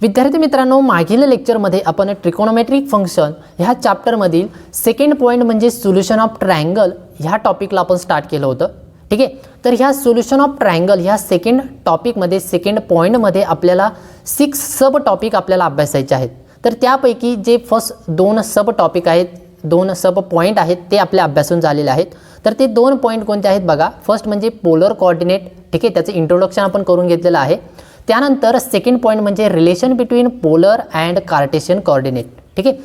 विद्यार्थी मित्रांनो, मागील लेक्चरमध्ये आपण ट्रिकोनोमेट्रिक फंक्शन ह्या चॅप्टरमधील सेकंड पॉईंट म्हणजे सोल्युशन ऑफ ट्रायंगल ह्या टॉपिकला आपण स्टार्ट केलं होतं. ठीक आहे. तर ह्या सोल्युशन ऑफ ट्रायंगल ह्या सेकंड टॉपिकमध्ये सेकंड पॉईंटमध्ये आपल्याला 6 सब टॉपिक आपल्याला अभ्यासायचे आहेत. तर त्यापैकी जे फर्स्ट 2 सब टॉपिक आहेत, 2 सब पॉईंट आहेत ते आपल्या अभ्यासून झालेले आहेत. तर ते 2 पॉईंट कोणते आहेत बघा. फर्स्ट म्हणजे पोलर कोऑर्डिनेट. ठीक आहे, त्याचं इंट्रोडक्शन आपण करून घेतलेलं आहे. त्यानंतर सेकंड पॉईंट म्हणजे relation between polar and Cartesian coordinate. ठीक आहे,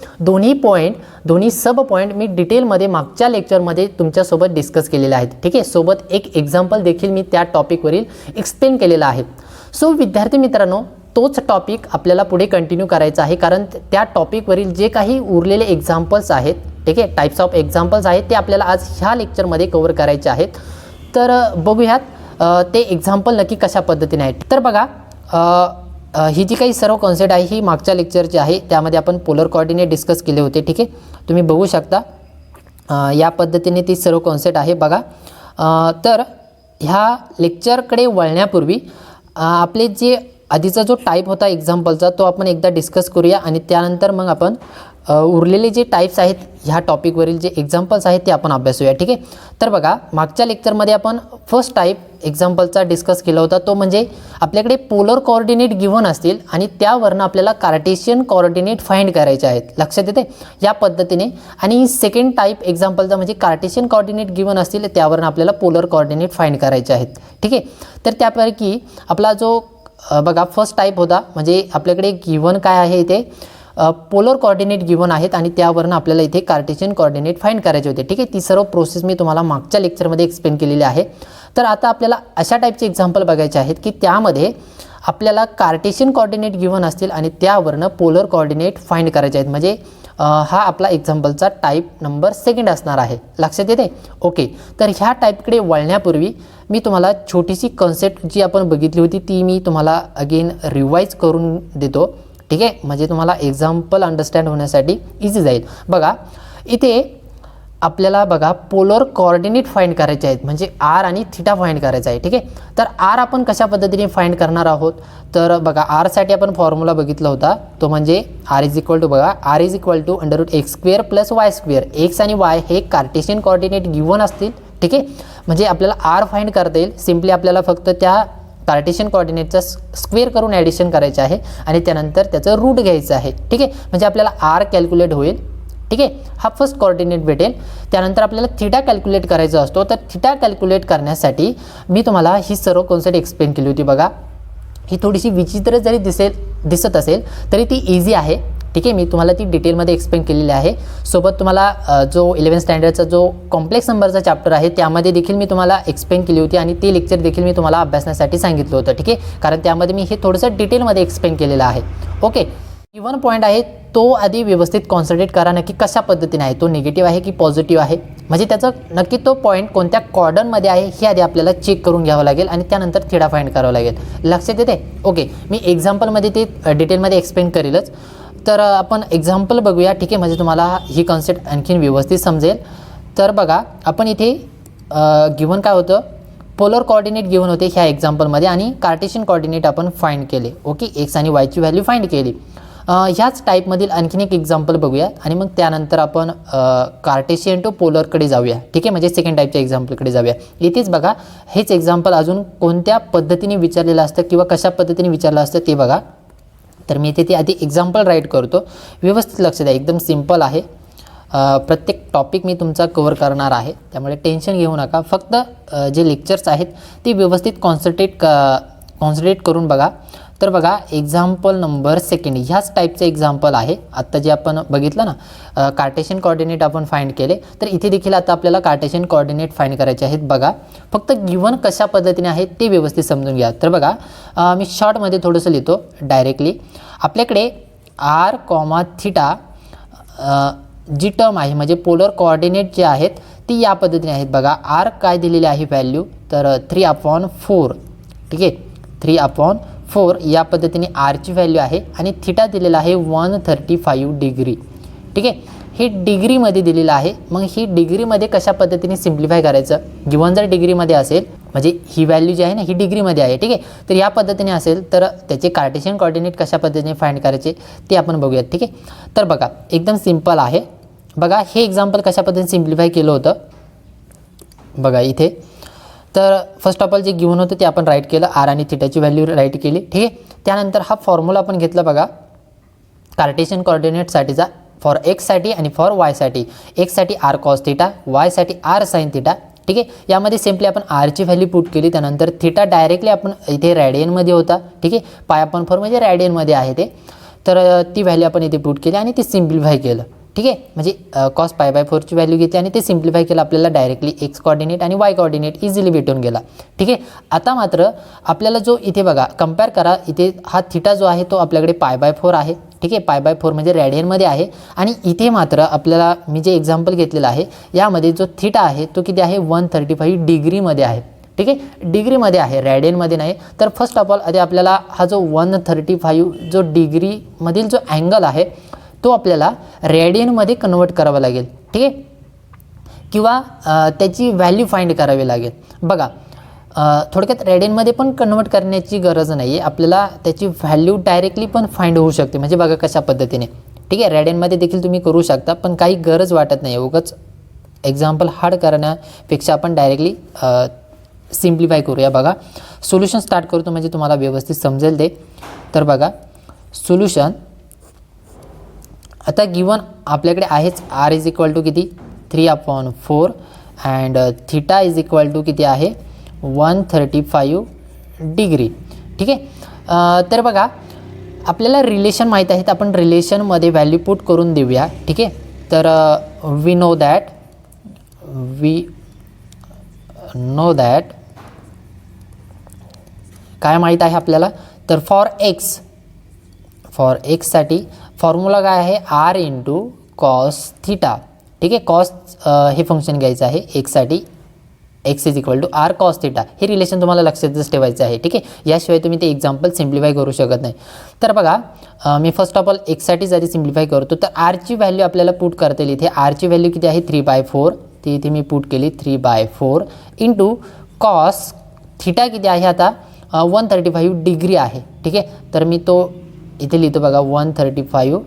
दोन्ही सब पॉईंट मी डिटेलमध्ये मागच्या लेक्चरमध्ये तुमच्यासोबत डिस्कस केलेले आहेत. ठीक आहे, सोबत एक एक्झाम्पल देखील मी त्या टॉपिकवरील एक्सप्लेन केलेला आहे. सो विद्यार्थी मित्रांनो, तोच टॉपिक आपल्याला पुढे कंटिन्यू करायचा आहे, कारण त्या टॉपिकवरील जे काही उरलेले एक्झाम्पल्स आहेत, ठीक आहे, टाइप्स ऑफ एक्झाम्पल्स आहेत, ते आपल्याला आज ह्या लेक्चरमध्ये कव्हर करायचे आहेत. तर बघूयात ते एक्झाम्पल नक्की कशा पद्धतीने आहेत. तर बघा, ही जी काही सर्व कॉन्सेप्ट आहे ही मागच्या लेक्चरची आहे. त्यामध्ये आपण पोलर कोऑर्डिनेट डिस्कस केले होते. ठीक आहे, तुम्ही बघू शकता या पद्धतीने ती सर्व कॉन्सेप्ट आहे बघा. तर ह्या लेक्चरकडे वळण्यापूर्वी आपले जे आधीचा जो टाईप होता एक्झाम्पलचा तो आपण एकदा डिस्कस करूया, आणि त्यानंतर मग आपण उरलेले जे टाईप्स आहेत ह्या टॉपिकवरील जे एक्झाम्पल्स आहेत ते आपण अभ्यासूया. ठीक आहे. तर बघा, मागच्या लेक्चरमध्ये आपण फर्स्ट टाईप एक्झाम्पलचा डिस्कस केला होता. तो म्हणजे आपल्याकडे पोलर कोऑर्डिनेट गिव्हन असतील आणि त्यावरनं आपल्याला कार्टेशियन कोऑर्डिनेट फाइंड करायचे आहेत. लक्षात येते या पद्धतीने. आणि सेकंड टाईप एक्झाम्पलचा म्हणजे कार्टेशियन कोऑर्डिनेट गिव्हन असतील त्यावरनं आपल्याला पोलर कोऑर्डिनेट फाइंड करायचे आहेत. ठीक आहे. तर त्यापैकी आपला जो बघा फर्स्ट टाईप होता, म्हणजे आपल्याकडे गिव्हन काय आहे इथे पोलर कोऑर्डिनेट गिव्हन आहेत आणि त्यावरनं आपल्याला इथे कार्टेशियन कोऑर्डिनेट फाइंड करायचे होते. ठीक आहे, ती सर्व प्रोसेस मी तुम्हाला मागच्या लेक्चरमध्ये एक्सप्लेन केलेली आहे. तर आता आपल्याला अशा टाईपचे एक्झाम्पल बघायचे आहेत की त्यामध्ये आपल्याला कार्टेशियन कोऑर्डिनेट गिव्हन असतील आणि त्यावरनं पोलर कोऑर्डिनेट फाइंड करायचे आहेत. म्हणजे हा आपला एक्झाम्पलचा टाईप नंबर सेकंड असणार आहे. लक्षात येते. ओके. तर ह्या टाईपकडे वळण्यापूर्वी मी तुम्हाला छोटीशी कॉन्सेप्ट जी आपण बघितली होती ती मी तुम्हाला अगेन रिवाईज करून देतो. ठीक आहे, म्हणजे तुम्हाला एक्झाम्पल अंडरस्टँड होण्यासाठी इझी जाईल. बघा, इथे आपल्याला बघा पोलर कोऑर्डिनेट फाइंड करायचे आहेत, म्हणजे आर आणि थीटा फाइंड करायचा आहे. ठीक आहे. तर आर आपण कशा पद्धतीने फाइंड करणार आहोत. तर बघा, आरसाठी आपण फॉर्म्युला बघितला होता, तो म्हणजे आर इज इक्वल टू बघा r is equal to √x² + y². X आणि वाय हे कार्टेशियन कोऑर्डिनेट गिव्हन असतील. ठीक आहे, म्हणजे आपल्याला आर फाइंड करता येईल. सिम्पली आपल्याला फक्त त्या कार्टेशियन कोऑर्डिनेटचा स्क्वेअर करून ॲडिशन करायचं आहे आणि त्यानंतर त्याचं रूट घ्यायचं आहे. ठीक आहे, म्हणजे आपल्याला आर कॅल्क्युलेट होईल. ठीक आहे, हा फर्स्ट कोऑर्डिनेट भेटेल. त्यानंतर आपल्याला थीटा कॅल्क्युलेट करायचा असतो. तर थीटा कॅल्क्युलेट करण्यासाठी मी तुम्हाला ही सर्व कॉन्सेप्ट एक्सप्लेन केली होती. बघा, ही थोडीशी विचित्र जरी दिसत असेल तरी ती इझी आहे. ठीक आहे, मी तुम्हाला ती डिटेलमध्ये एक्सप्लेन केलेली आहे. सोबत तुम्हाला जो 11th स्टँडर्डचा जो कॉम्प्लेक्स नंबरचा चॅप्टर आहे त्यामध्ये देखील मी तुम्हाला एक्सप्लेन केली होती आणि ते लेक्चर देखील मी तुम्हाला अभ्यासण्यासाठी सांगितलं होतं. ठीक आहे, कारण त्यामध्ये मी हे थोडंसं डिटेलमध्ये एक्सप्लेन केलेलं आहे. ओके. गिव्हन पॉईंट आहे तो आधी व्यवस्थित कॉन्सन्ट्रेट करा, नक्की कशा पद्धतीने आहे, तो निगेटिव्ह आहे की पॉझिटिव्ह आहे, म्हणजे त्याचं नक्की तो पॉईंट कोणत्या कॉर्डनमध्ये आहे हे आधी आपल्याला चेक करून घ्यावं लागेल आणि त्यानंतर थीटा फाइंड करावं लागेल. लक्षात येते. ओके, मी एक्झाम्पलमध्ये ते डिटेलमध्ये एक्सप्लेन करेलच. तर आपण एक्झाम्पल बघूया. ठीक आहे, म्हणजे तुम्हाला ही कॉन्सेप्ट आणखीन व्यवस्थित समजेल. तर बघा, आपण इथे गिव्हन काय होतं, पोलर कोऑर्डिनेट गिव्हन होते ह्या एक्झाम्पलमध्ये आणि कार्टेशियन कोऑर्डिनेट आपण फाइंड केले. ओके, एक्स आणि वायची व्हॅल्यू फाइंड केली. ह्याच टाईपमधील आणखीन एक एक्झाम्पल बघूया आणि मग त्यानंतर आपण कार्टेशियन टू पोलरकडे जाऊया. ठीक आहे, म्हणजे सेकंड टाईपच्या एक्झाम्पलकडे जाऊया. इथेच बघा, हेच एक्झाम्पल अजून कोणत्या पद्धतीने विचारलेलं असतं किंवा कशा पद्धतीने विचारलं असतं ते बघा. तर मी इथे ते आधी एक्झाम्पल राईट करतो. व्यवस्थित लक्ष द्या, एकदम सिम्पल आहे. प्रत्येक टॉपिक मी तुमचा कव्हर करणार आहे, त्यामुळे टेन्शन घेऊ नका. फक्त जे लेक्चर्स आहेत ते व्यवस्थित कॉन्सन्ट्रेट करून बघा. तर बघा, एक्झाम्पल नंबर सेकंड ह्याच टाईपचं एक्झाम्पल आहे. आत्ता जे आपण बघितलं ना, कार्टेशियन कोऑर्डिनेट आपण फाइंड केले, तर इथे देखील आता आपल्याला कार्टेशियन कोऑर्डिनेट फाइंड करायचे आहेत. बघा, फक्त गिव्हन कशा पद्धतीने आहे ते व्यवस्थित समजून घ्या. तर बघा, मी शॉर्टमध्ये थोडंसं लिहितो डायरेक्टली. आपल्याकडे आर कॉमा थीटा जी टर्म आहे, म्हणजे पोलर कोऑर्डिनेट जे आहेत ती या पद्धतीने आहेत. बघा, आर काय दिलेली आहे व्हॅल्यू, तर 3/4. ठीक आहे, 3/4 या पद्धतीने आरची व्हॅल्यू आहे आणि थीटा दिलेला आहे 135 डिग्री. ठीक आहे, हे डिग्रीमध्ये दिलेलं आहे. मग ही डिग्रीमध्ये कशा पद्धतीने सिम्प्लिफाय करायचं, गिवन जर डिग्रीमध्ये असेल म्हणजे ही व्हॅल्यू जी आहे ना ही डिग्रीमध्ये आहे, ठीक आहे. तर या पद्धतीने असेल तर त्याचे कार्टेशियन कोऑर्डिनेट कशा पद्धतीने फाइंड करायचे ते आपण बघूयात, ठीक आहे. तर बघा एकदम सिम्पल आहे. बघा हे एक्झाम्पल कशा पद्धतीने सिम्प्लिफाय केलं होतं बघा इथे. तर फर्स्ट ऑफ ऑल जे गिवन होतं ते आपण राईट केलं, आर आणि थिटाची व्हॅल्यू राईट केली, ठीक आहे. त्यानंतर हा फॉर्म्युला आपण घेतला बघा कार्टेशियन कोऑर्डिनेटसाठीचा, फॉर एक्ससाठी आणि फॉर वायसाठी. एक्ससाठी आर कॉस थिटा, वायसाठी आर साईन थिटा, ठीक आहे. यामध्ये सिम्पली आपण आरची व्हॅल्यू पुट केली, त्यानंतर थिटा डायरेक्टली आपण इथे रॅडियनमध्ये होता, ठीक आहे. पाय आपण फोर म्हणजे रॅडियनमध्ये आहे ते, तर ती व्हॅल्यू आपण इथे पुट केली आणि ती सिम्प्लिफाय केलं, ठीक आहे. म्हणजे कॉस पाय बाय 4ची व्हॅल्यू घेतली आणि ते सिम्प्लिफाय केलं, आपल्याला डायरेक्टली एक्स कोऑर्डिनेट आणि वाय कोऑर्डिनेट इझिली भेटून गेला, ठीक आहे. आता मात्र आपल्याला जो इथे बघा कंपेअर करा, इथे हा थिटा जो आहे तो आपल्याकडे पाय बाय 4 आहे, ठीक आहे. पाय बाय 4 म्हणजे रॅडियनमध्ये आहे आणि इथे मात्र आपल्याला मी जे एक्झाम्पल घेतलेलं आहे यामध्ये जो थिटा आहे तो किती आहे 135 डिग्रीमध्ये आहे, ठीक आहे. डिग्रीमध्ये आहे, रॅडियनमध्ये नाही. तर फर्स्ट ऑफ ऑल आधी आपल्याला हा जो 135 जो डिग्रीमधील जो अँगल आहे तो आपल्याला रॅडियनमध्ये कन्वर्ट करावा लागेल, ठीक आहे. किंवा त्याची व्हॅल्यू फाइंड करावी लागेल. बघा थोडक्यात रॅडियनमध्ये पण कन्वर्ट करण्याची गरज नाही आहे, आपल्याला त्याची व्हॅल्यू डायरेक्टली पण फाइंड होऊ शकते. म्हणजे बघा कशा पद्धतीने, ठीक आहे. रॅडियनमध्ये देखील तुम्ही करू शकता पण काही गरज वाटत नाही, उगाच एक्झाम्पल हार्ड करण्यापेक्षा आपण डायरेक्टली सिम्प्लिफाय करूया. बघा सोल्युशन स्टार्ट करतो म्हणजे तुम्हाला व्यवस्थित समजेल ते. तर बघा सोल्युशन आता गिवन आपल्याकडे आहेच, आर इज इक्वल टू किती 3/4 and theta is equal to किती आहे 135 डिग्री, ठीक आहे. तर बघा आपल्याला रिलेशन माहीत आहे, तर आपण रिलेशनमध्ये व्हॅल्यू पुट करून देऊया, ठीक आहे. तर वी नो दॅट काय माहीत आहे आपल्याला, तर फॉर एक्ससाठी फॉर्म्युला काय आहे आर इंटू कॉस थिटा, ठीक आहे. कॉस हे फंक्शन घ्यायचं आहे एक्ससाठी, X is equal to R cos theta. हे रिलेशन तुम्हाला लक्षातच ठेवायचं आहे, ठीक आहे. याशिवाय तुम्ही ते एक्झाम्पल सिम्प्लिफाय करू शकत नाही. तर बघा मी फर्स्ट ऑफ ऑल एक्ससाठी जरी सिम्प्लिफाय करतो तर आरची व्हॅल्यू आपल्याला पुट करता येईल. इथे आरची व्हॅल्यू किती आहे 3/4, ती इथे मी पुट केली 3/4 इंटू कॉस थिटा किती आहे आता 135 डिग्री आहे, ठीक आहे. तर मी तो इथे लिहितो बघा 135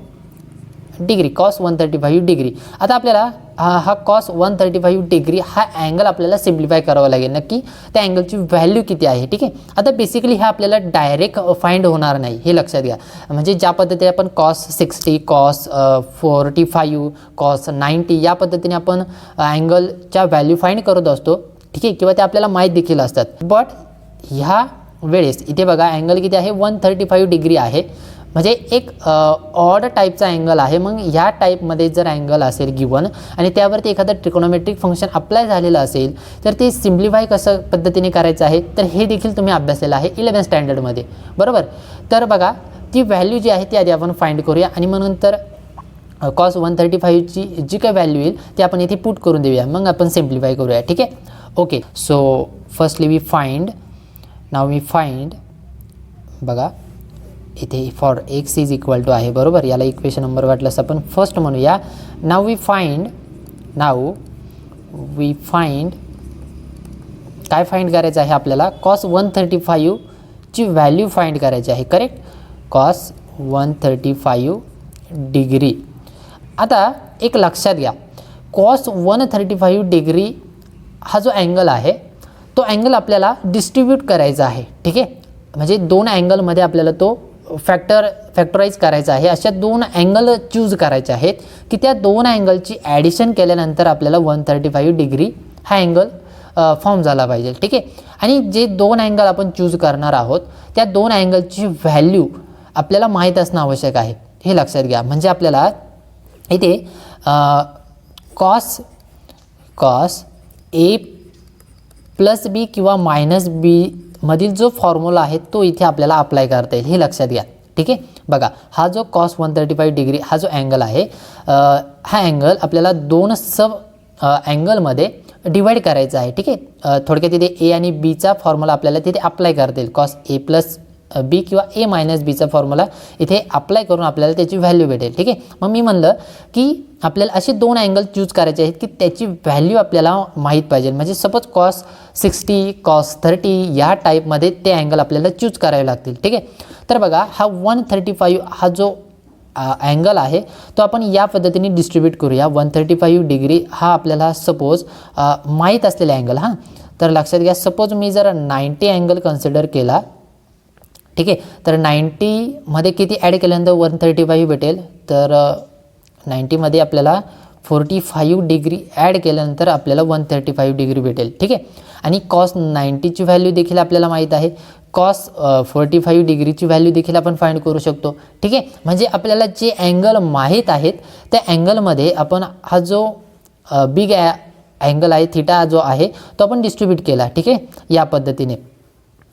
डिग्री, कॉस 135 डिग्री. आता आपल्याला हा कॉस 135 डिग्री हा अँगल आपल्याला सिम्प्लिफाय करावा लागेल, नक्की त्या अँगलची व्हॅल्यू किती आहे, ठीक आहे. आता बेसिकली हे आपल्याला डायरेक्ट फाइंड होणार नाही, हे लक्षात घ्या. म्हणजे ज्या पद्धतीने आपण कॉस 60, कॉस 45, कॉस 90 या पद्धतीने आपण अँगलच्या व्हॅल्यू फाइंड करत असतो, ठीक आहे. किंवा ते आपल्याला माहीत देखील असतात. बट ह्या वेळेस इथे बघा अँगल किती आहे 135 डिग्री आहे, म्हणजे एक ऑड टाईपचा अँगल आहे. मग ह्या टाईपमध्ये जर अँगल असेल गिवन आणि त्यावरती एखादं ट्रिकोनोमेट्रिक फंक्शन अप्लाय झालेलं असेल तर ते सिम्प्लिफाय कसं पद्धतीने करायचं आहे तर हे देखील तुम्ही अभ्यासलेलं आहे 11th स्टँडर्डमध्ये, बरोबर. तर बघा ती व्हॅल्यू जी आहे ती आधी आपण फाइंड करूया आणि मग नंतर कॉस 135ची जी काही व्हॅल्यू येईल ती आपण इथे पुट करून देऊया, मग आपण सिम्प्लिफाय करूया, ठीक आहे. Okay, so firstly we find बघा इथे for x is equal to आहे, बरोबर. याला इक्वेशन नंबर वाटल्यास आपण फर्स्ट म्हणूया. नाव वी फाइंड काय फाइंड करायचं आहे आपल्याला कॉस 135 ची व्हॅल्यू फाइंड करायची आहे, करेक्ट. Cos 135 degree. आता एक लक्षात घ्या कॉस 135 डिग्री हा जो अँगल आहे तो अँगल आपल्याला डिस्ट्रीब्यूट करायचा आहे, ठीक आहे. म्हणजे दोन अँगलमध्ये आपल्याला तो फॅक्टराईज करायचा आहे. अशा दोन अँगल चूज करायचे आहेत की त्या दोन अँगलची ॲडिशन केल्यानंतर आपल्याला 135 डिग्री हा अँगल फॉर्म झाला पाहिजे, ठीक आहे. आणि जे दोन अँगल आपण चूज करणार आहोत त्या दोन अँगलची व्हॅल्यू आपल्याला माहीत असणं आवश्यक आहे, हे लक्षात घ्या. म्हणजे आपल्याला इथे कॉस ए प्लस बी किंवा मायनस बी मधील जो फॉर्म्युला आहे तो इथे आपल्याला अप्लाय करता येईल, हे लक्षात घ्या, ठीक आहे. बघा हा जो कॉस 135 डिग्री हा जो अँगल आहे हा अँगल आपल्याला दोन सब अँगलमध्ये डिवाईड करायचा आहे, ठीक आहे. थोडक्यात तिथे ए आणि बीचा फॉर्म्युला आपल्याला तिथे अप्लाय करता येईल. कॉस ए प्लस बी किंवा ए मायनस बीचा फॉर्म्युला इथे अप्लाय करून आपल्याला त्याची व्हॅल्यू भेटेल. ठीक आहे, मग मी म्हणलं की आपल्याला असे दोन अँगल चूज करायचे आहेत की त्याची व्हॅल्यू आपल्याला माहीत पाहिजे. म्हणजे सपोज कॉस 60 कॉस 30 या टाईपमध्ये ते अँगल आपल्याला चूज करावे लागतील. ठीक आहे, तर बघा हा 135 हा जो अँगल आहे तो आपण या पद्धतीने डिस्ट्रीब्यूट करूया. 135 डिग्री हा आपल्याला सपोज माहीत असलेला अँगल. हां, तर लक्षात घ्या, सपोज मी जर 90 अँगल कन्सिडर केला. ठीक आहे, तर 90मध्ये किती ॲड केल्यानंतर 135 भेटेल. तर 90मध्ये आपल्याला 45 डिग्री ॲड केल्यानंतर आपल्याला 135 डिग्री भेटेल. ठीक आहे, आणि कॉस 90ची व्हॅल्यू देखील आपल्याला माहीत आहे. कॉस 45 डिग्रीची व्हॅल्यू देखील आपण फाइंड करू शकतो. ठीक आहे, म्हणजे आपल्याला जे अँगल माहीत आहेत त्या अँगलमध्ये आपण हा जो बिग अँगल आहे थिटा जो आहे तो आपण डिस्ट्रीब्यूट केला. ठीक आहे, या पद्धतीने.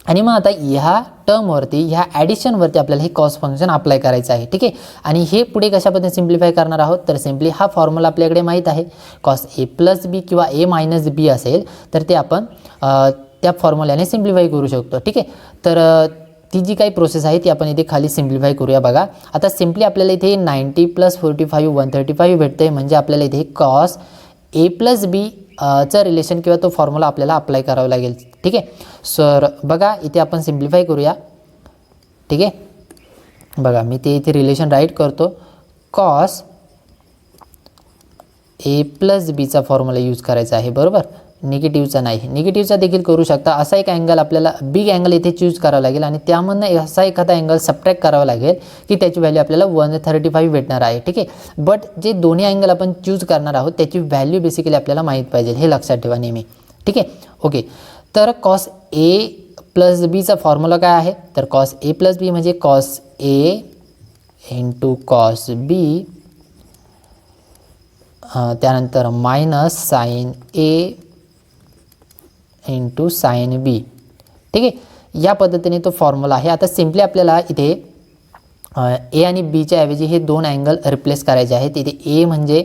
आणि मग आता ह्या टर्मवरती ह्या ॲडिशनवरती आपल्याला हे कॉस फंक्शन अप्लाय करायचं आहे. ठीक आहे, आणि हे पुढे कशा पद्धतीने सिम्प्लिफाय करणार आहोत, तर सिम्पली हा फॉर्म्युला आपल्याकडे माहीत आहे. कॉस ए प्लस बी किंवा ए मायनस बी असेल तर ते आपण त्या फॉर्म्युल्याने सिम्प्लिफाय करू शकतो. ठीक आहे, तर ती जी काही प्रोसेस आहे ती आपण इथे खाली सिम्प्लिफाय करूया. बघा आता सिम्पली आपल्याला इथे 90 + 45 135 भेटते. म्हणजे आपल्याला इथे कॉस ए प्लस बी चं रिलेशन किंवा तो फॉर्म्युला आपल्याला अप्लाय करावा लागेल. ठीक आहे, सर बघा इथे आपण सिम्प्लिफाय करूया. ठीक आहे, बघा मी ते इथे रिलेशन राईट करतो. कॉस ए प्लस बीचा फॉर्म्युला यूज करायचा आहे, बरोबर, निगेटिव्हचा नाही. निगेटिव्हचा देखील करू शकता. असा एक अँगल आपल्याला बिग अँगल इथे चूज करावा लागेल आणि त्यामधनं असा एखादा अँगल सबट्रॅक्ट करावा लागेल की त्याची व्हॅल्यू आपल्याला 135 भेटणार आहे. ठीक आहे, बट जे दोन्ही अँगल आपण चूज करणार आहोत त्याची व्हॅल्यू बेसिकली आपल्याला माहीत पाहिजे, हे लक्षात ठेवा नेहमी. ठीक आहे, ओके. तर कॉस ए प्लस बीचा फॉर्म्युला काय आहे, तर कॉस ए प्लस बी म्हणजे कॉस ए इंटू कॉस बी त्यानंतर मायनस साइन ए इंटू साइन बी. ठीक आहे, या पद्धतीने तो फॉर्म्युला आहे. आता सिम्पली आपल्याला इथे ए आणि बीच्या ऐवजी हे दोन अँगल रिप्लेस करायचे आहेत. इथे ए म्हणजे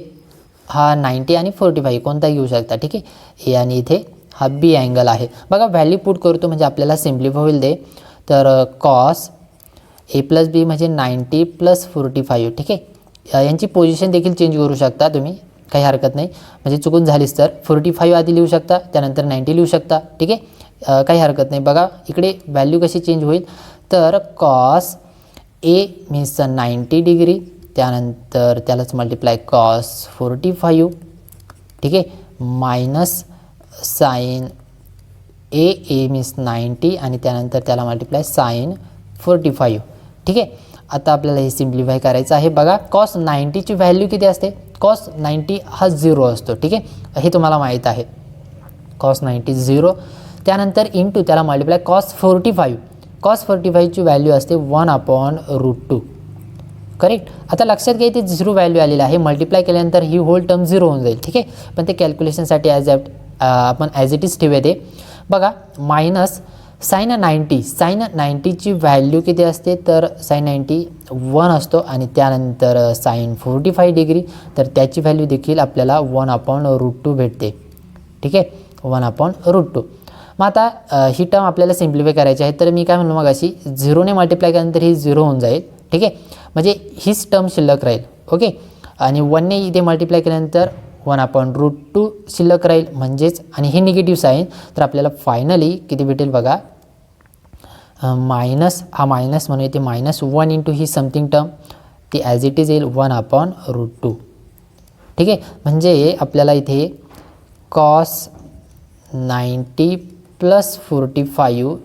हा 90 आणि 45 कोणताही घेऊ शकता. ठीक आहे, ए आणि इथे हा बी अँगल आहे. बघा व्हॅल्यू पुट करतो म्हणजे आपल्याला सिम्प्लिफाय होईल ते. तर कॉस ए प्लस बी म्हणजे 90 + 45. ठीक आहे, यांची पोझिशन देखील चेंज करू शकता तुम्ही, काही हरकत नाही. म्हणजे चुकून झालीच तर 45 आधी लिहू शकता, त्यानंतर 90 लिहू शकता. ठीक आहे, काही हरकत नाही. बघा इकडे व्हॅल्यू कशी चेंज होईल, तर कॉस ए मीन्स 90 डिग्री, त्यानंतर त्यालाच मल्टिप्लाय कॉस 45. ठीक आहे, मायनस साइन ए मीन्स 90 आणि त्यानंतर त्याला मल्टिप्लाय साइन 45. ठीक आहे, आता आपल्याला हे सिम्प्लिफाय करायचं आहे. बघा कॉस 90ची व्हॅल्यू किती असते, कॉस 90 हा 0 असतो. ठीक आहे, हे तुम्हाला माहीत आहे. कॉस 90 0, त्यानंतर इंटू त्याला मल्टिप्लाय कॉस 45. कॉस 45ची व्हॅल्यू असते 1/√2. करेक्ट. आता लक्षात घ्या इथे 0 व्हॅल्यू आलेली आहे. मल्टिप्लाय केल्यानंतर ही होल टर्म 0 होऊन जाईल. ठीक आहे, पण ते कॅल्क्युलेशनसाठी आपण ॲज इट इज ठेवूया ते. बघा मायनस साइन 90ची व्हॅल्यू किती असते, तर साइन 90 1 असतो आणि त्यानंतर साइन 45 डिग्री, तर त्याची व्हॅल्यू देखील आपल्याला 1/√2 भेटते. ठीक आहे, 1/√2. मग आता ही टर्म आपल्याला सिम्प्लिफाय करायची आहे. तर मी काय म्हणलो मग अशी 0ने मल्टिप्लाय केल्यानंतर ही 0 होऊन जाईल. ठीक आहे, म्हणजे हीच टर्म शिल्लक राहील. ओके, आणि 1ने इथे मल्टिप्लाय केल्यानंतर 1/√2 शिल्लक राहील म्हणजेच, आणि हे निगेटिव्ह साईन, तर आपल्याला फायनली किती भेटेल बघा, मायनस हा मायनस म्हणून इथे -1 इंटू ही समथिंग टर्म ती ॲज इट इज येईल 1/√2. ठीक आहे, म्हणजे आपल्याला इथे कॉस 90 + 45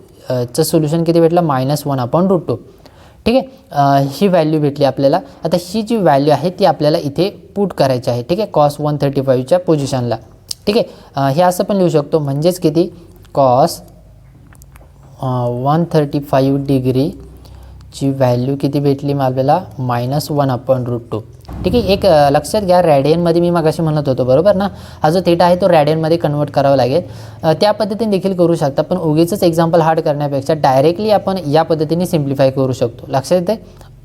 चं सोल्युशन किती भेटलं, -1/√2. ठीक आहे, ही व्हॅल्यू भेटली आपल्याला. आता ही जी व्हॅल्यू आहे ती आपल्याला इथे पुट करायची आहे. ठीक आहे, कॉस 135च्या पोझिशनला. ठीक आहे, हे असं पण लिहू शकतो, म्हणजेच किती, कॉस 135 डिग्रीची व्हॅल्यू किती भेटली मग आपल्याला, -1/√2. ठीक आहे, एक लक्षात घ्या, रॅडियनमध्ये मी मगाशी म्हणत होतो बरोबर ना, हा जो थीटा आहे तो रॅडियनमध्ये कन्वर्ट करावा लागेल. त्या पद्धतीने देखील करू शकता, पण उगीचच एक्झाम्पल हार्ड करण्यापेक्षा डायरेक्टली आपण या पद्धतीने सिम्प्लिफाय करू शकतो. लक्षात येते.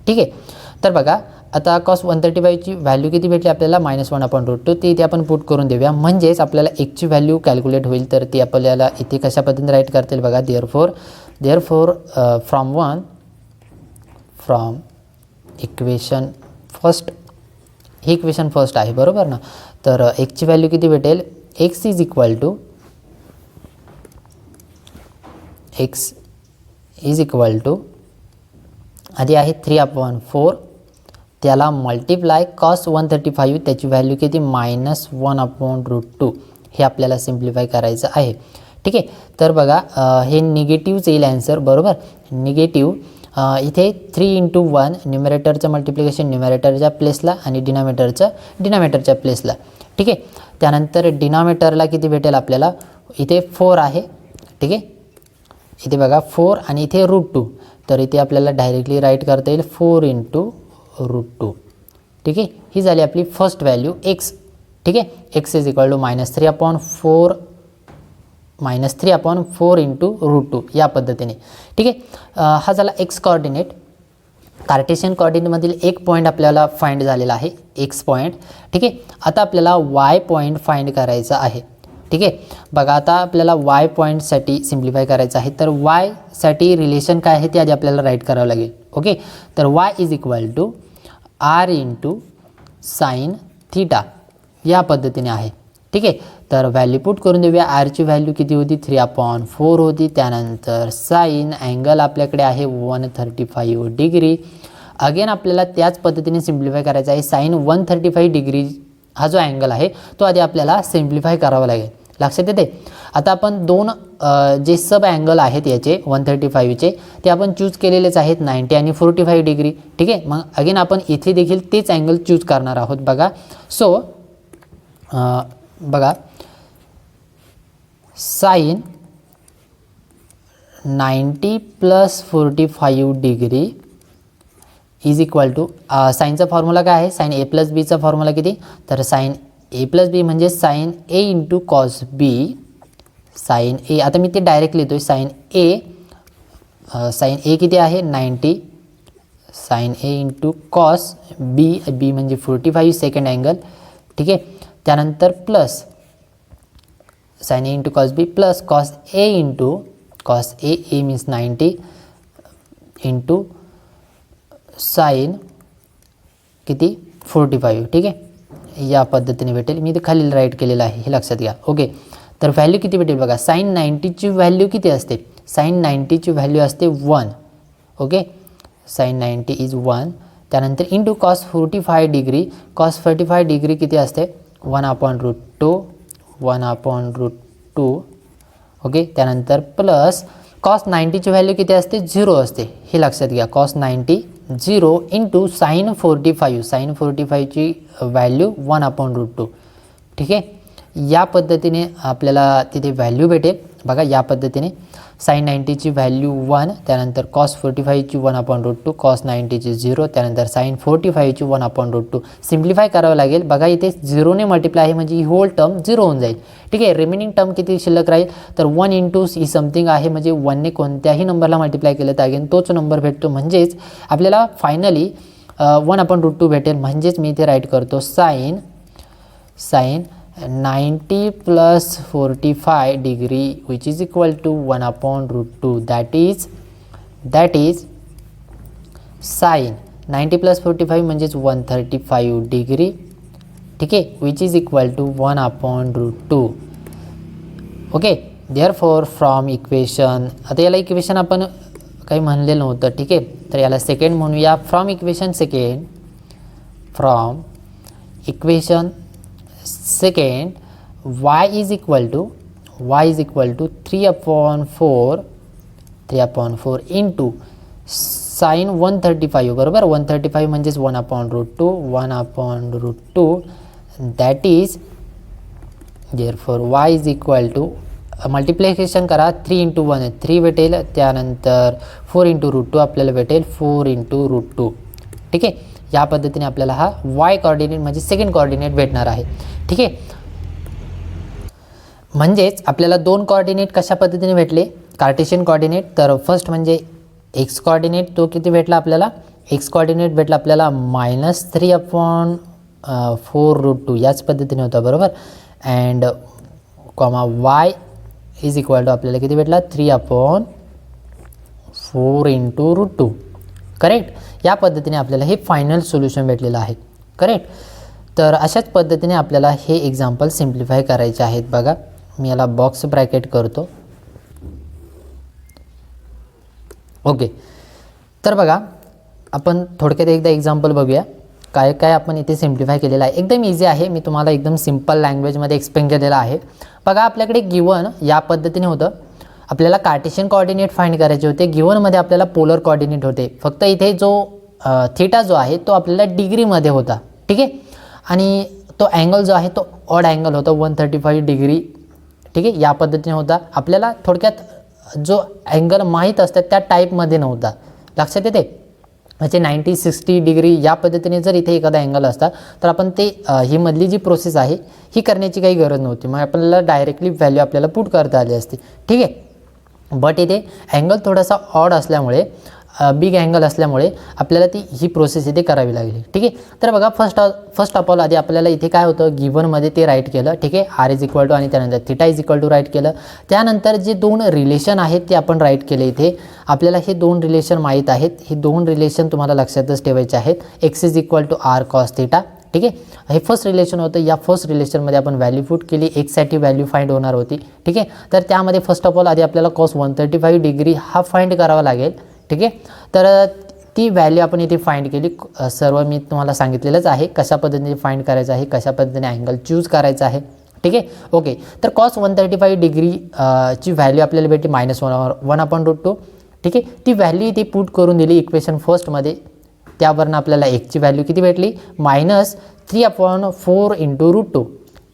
ठीक आहे, तर बघा आता कॉस 135ची व्हॅल्यू किती भेटली आपल्याला, -1/√2. ती इथे आपण पुट करून देऊया, म्हणजेच आपल्याला एकची व्हॅल्यू कॅल्क्युलेट होईल. तर ती आपल्याला इथे कशा पद्धतीने राईट करतील बघा, therefore from 1 from equation first, हे इक्वेशन फर्स्ट आहे बरोबर ना. तर एक्सची व्हॅल्यू किती भेटेल, एक्स इज इक्वल टू आधी आहे 3/4, त्याला मल्टिप्लाय कॉस 135, त्याची व्हॅल्यू किती -1/√2. हे आपल्याला सिम्प्लिफाय करायचं आहे. ठीक आहे. तर बघा हे निगेटिव्हच येईल आन्सर बरोबर. निगेटिव्ह इथे 3 × 1 न्युमरेटरचं मल्टिप्लिकेशन न्युमरेटरच्या प्लेसला आणि डिनॉमिनेटरच्या प्लेसला. ठीक आहे. त्यानंतर डिनॉमिनेटरला किती भेटेल आपल्याला, इथे 4 आहे. ठीक आहे. इथे बघा 4 आणि इथे √2, तर इथे आपल्याला डायरेक्टली राईट करता येईल 4 × √2. ठीक आहे. ही झाली आपली फर्स्ट व्हॅल्यू एक्स. ठीक आहे. एक्स इज इक्वल टू -3/4 × √2 या पद्धतीने. ठीक आहे. हा झाला एक्स कोऑर्डिनेट. कार्टेशियन कोऑर्डिनेटमधील एक पॉईंट आपल्याला फाइंड झालेला आहे, एक्स पॉईंट. ठीक आहे. आता आपल्याला वाय पॉईंट फाइंड करायचा आहे. ठीक आहे. बघा आता आपल्याला वाय पॉईंटसाठी सिम्प्लिफाय करायचं आहे. तर वायसाठी रिलेशन काय आहे ते आधी आपल्याला राईट करावं लागेल. ओके. तर y is equal to r × sin θ या पद्धतीने आहे. ठीक आहे. तर व्हॅल्यू पुट करून देऊया. आरची व्हॅल्यू किती होती, 3/4 होती. त्यानंतर साईन अँगल आपल्याकडे आहे 135 डिग्री. अगेन आपल्याला त्याच पद्धतीने सिम्प्लिफाय करायचं आहे. साईन 135 डिग्री हा जो अँगल आहे तो आधी आपल्याला सिम्प्लिफाय करावा लागेल. लक्षात येते. आता आपण दोन जे सब अँगल आहेत याचे 135चे ते आपण चूज केलेलेच आहेत, 90 आणि 45 डिग्री. ठीक आहे. मग अगेन आपण इथे देखील तेच अँगल चूज करणार आहोत. बघा सो बघा sine 90 + 45 degree is equal to साईनचा फॉर्म्युला काय आहे, साइन A + Bचा फॉर्म्युला किती, तर साइन A + B म्हणजे sine A × cos B. Sine A आता मी ते डायरेक्ट लिहितोय. साइन A किती आहे 90, sign A × cos B, B म्हणजे 45 सेकंड अँगल. ठीक आहे. त्यानंतर plus sign A × cos B plus cos A means 90 into sine किती 45. ठीक आहे. या पद्धतीने भेटेल. मी ते खाली राईट केलेलं आहे, हे लक्षात घ्या. ओके. तर व्हॅल्यू किती भेटेल बघा. साइन 90ची व्हॅल्यू किती असते, साइन 90ची व्हॅल्यू असते 1. ओके. Sine 90 is 1. त्यानंतर into cos 45 degree, cos 45 degree किती असते 1/√2. ओके. त्यानंतर प्लस कॉस 90ची व्हॅल्यू किती असते 0 असते, हे लक्षात घ्या. कॉस 90 0 इंटू साइन 45, साइन 45ची व्हॅल्यू 1/√2. ठीक आहे. या पद्धतीने आपल्याला तिथे व्हॅल्यू भेटेल. बघा या पद्धतीने साइन 90ची व्हॅल्यू 1, त्यानंतर कॉस 45ची 1/√2, कॉस 90ची 0, त्यानंतर साइन 45ची 1/√2. सिम्प्लिफाय करावं लागेल. बघा इथे 0ने मल्टिप्लाय आहे म्हणजे ही होल टर्म 0 होऊन जाईल. ठीक आहे. रिमेनिंग टर्म किती शिल्लक राहील, तर 1 इंटू ही समथिंग आहे म्हणजे 1ने कोणत्याही नंबरला मल्टिप्लाय केलं तर अगेन तोच नंबर भेटतो. म्हणजेच आपल्याला फायनली 1/√2 भेटेल. म्हणजेच मी इथे राईट करतो sine 90 + 45 degree which is equal to 1/√2. that is sin 90 + 45 म्हणजेच 135 डिग्री. ठीक आहे. which is equal to 1/√2. Okay. Therefore from equation, आता याला इक्वेशन आपण काही म्हणलेलं नव्हतं. ठीक आहे. तर याला सेकंड म्हणूया. From equation second, from equation second y is equal to 3/4 into sine 135 बरोबर. 135 म्हणजेच 1/√2. That is therefore y is equal to multiplication करा 3 × 1 3 भेटेल. त्यानंतर 4 × √2 आपल्याला भेटेल 4 × √2. ठीक आहे. या पद्धतीने आपल्याला हा y कोऑर्डिनेट म्हणजे सेकंड कोऑर्डिनेट भेटणार आहे. ठीक आहे. म्हणजेच आपल्याला दोन कोऑर्डिनेट कशा पद्धतीने भेटले, कार्टेशियन कोऑर्डिनेट. तर फर्स्ट म्हणजे एक्स कोऑर्डिनेट, तो किती भेटला आपल्याला, एक्स कोऑर्डिनेट भेटला आपल्याला -3/4√2 याच पद्धतीने होता बरोबर. And comma y is equal to आपल्याला किती भेटला 3/4 × √2. करेक्ट. या पद्धतीने आपल्याला हे फायनल सोल्युशन भेटलेलं आहे. करेक्ट. तर अशाच पद्धतीने आपल्याला हे एक्झाम्पल सिम्प्लिफाय करायचे आहेत. बघा मी याला बॉक्स ब्रॅकेट करतो. ओके. तर बघा आपण थोडक्यात एकदा एक्झाम्पल बघूया काय काय आपण इथे सिम्प्लिफाय केलेलं आहे. एकदम इझी आहे. मी तुम्हाला एकदम सिम्पल लँग्वेजमध्ये एक्सप्लेन केलेलं आहे. बघा आपल्याकडे गिवन या पद्धतीने होतं. आपल्याला कार्टेशियन कोऑर्डिनेट फाइंड करायचे होते. गिवनमध्ये आपल्याला पोलर कोऑर्डिनेट होते. फक्त इथे जो थीटा जो आहे तो आपल्याला डिग्रीमध्ये होता. ठीक आहे. आणि तो अँगल जो आहे तो ऑड अँगल होता 135 डिग्री. ठीक आहे. या पद्धतीने होता. आपल्याला थोडक्यात जो अँगल माहीत असतात त्या टाईपमध्ये नव्हता. लक्षात येते. म्हणजे 90-60 डिग्री या पद्धतीने जर इथे एखादा अँगल असता तर आपण ते ही मधली जी प्रोसेस आहे ही करण्याची काही गरज नव्हती. मग आपल्याला डायरेक्टली व्हॅल्यू आपल्याला पुट करता आली असती. ठीक आहे. बट इथे अँगल थोडासा ऑड असल्यामुळे बिग अँगल असल्यामुळे आपल्याला ही प्रोसेस इथे करावी लागली. ठीक आहे. तर बघा फर्स्ट ऑफ ऑल आधी आपल्याला इथे काय होतं गिवनमध्ये ते राईट केलं. ठीक आहे. आर इज इक्वल टू आणि त्यानंतर theta is equal to write केलं. त्यानंतर जे दोन रिलेशन आहेत ते आपण राईट केले. इथे आपल्याला हे दोन रिलेशन माहीत आहेत. हे दोन रिलेशन तुम्हाला लक्षातच ठेवायचे आहेत. X is equal to R cos theta. ठीक आहे. हे फर्स्ट रिलेशन होतं. या फर्स्ट रिलेशनमध्ये आपण व्हॅल्यू पुट केली. एक्ससाठी व्हॅल्यू फाइंड होणार होती. ठीक आहे. तर त्यामध्ये फर्स्ट ऑफ ऑल आधी आपल्याला कॉस 135 डिग्री हा फाइंड करावा लागेल. ठीक आहे. तर ती व्हॅल्यू आपण इथे फाइंड केली. सर्व मी तुम्हाला सांगितलेलंच आहे कशा पद्धतीने फाइंड करायचं आहे, कशा पद्धतीने अँगल चूज करायचा आहे. ठीक आहे. ओके. तर कॉस 135 डिग्री ची व्हॅल्यू आपल्याला भेटली -1/√2. ठीक आहे. ती व्हॅल्यू इथे पुट करून दिली इक्वेशन फर्स्टमध्ये. त्यावरनं आपल्याला एक्सची व्हॅल्यू किती भेटली -3/4 × √2.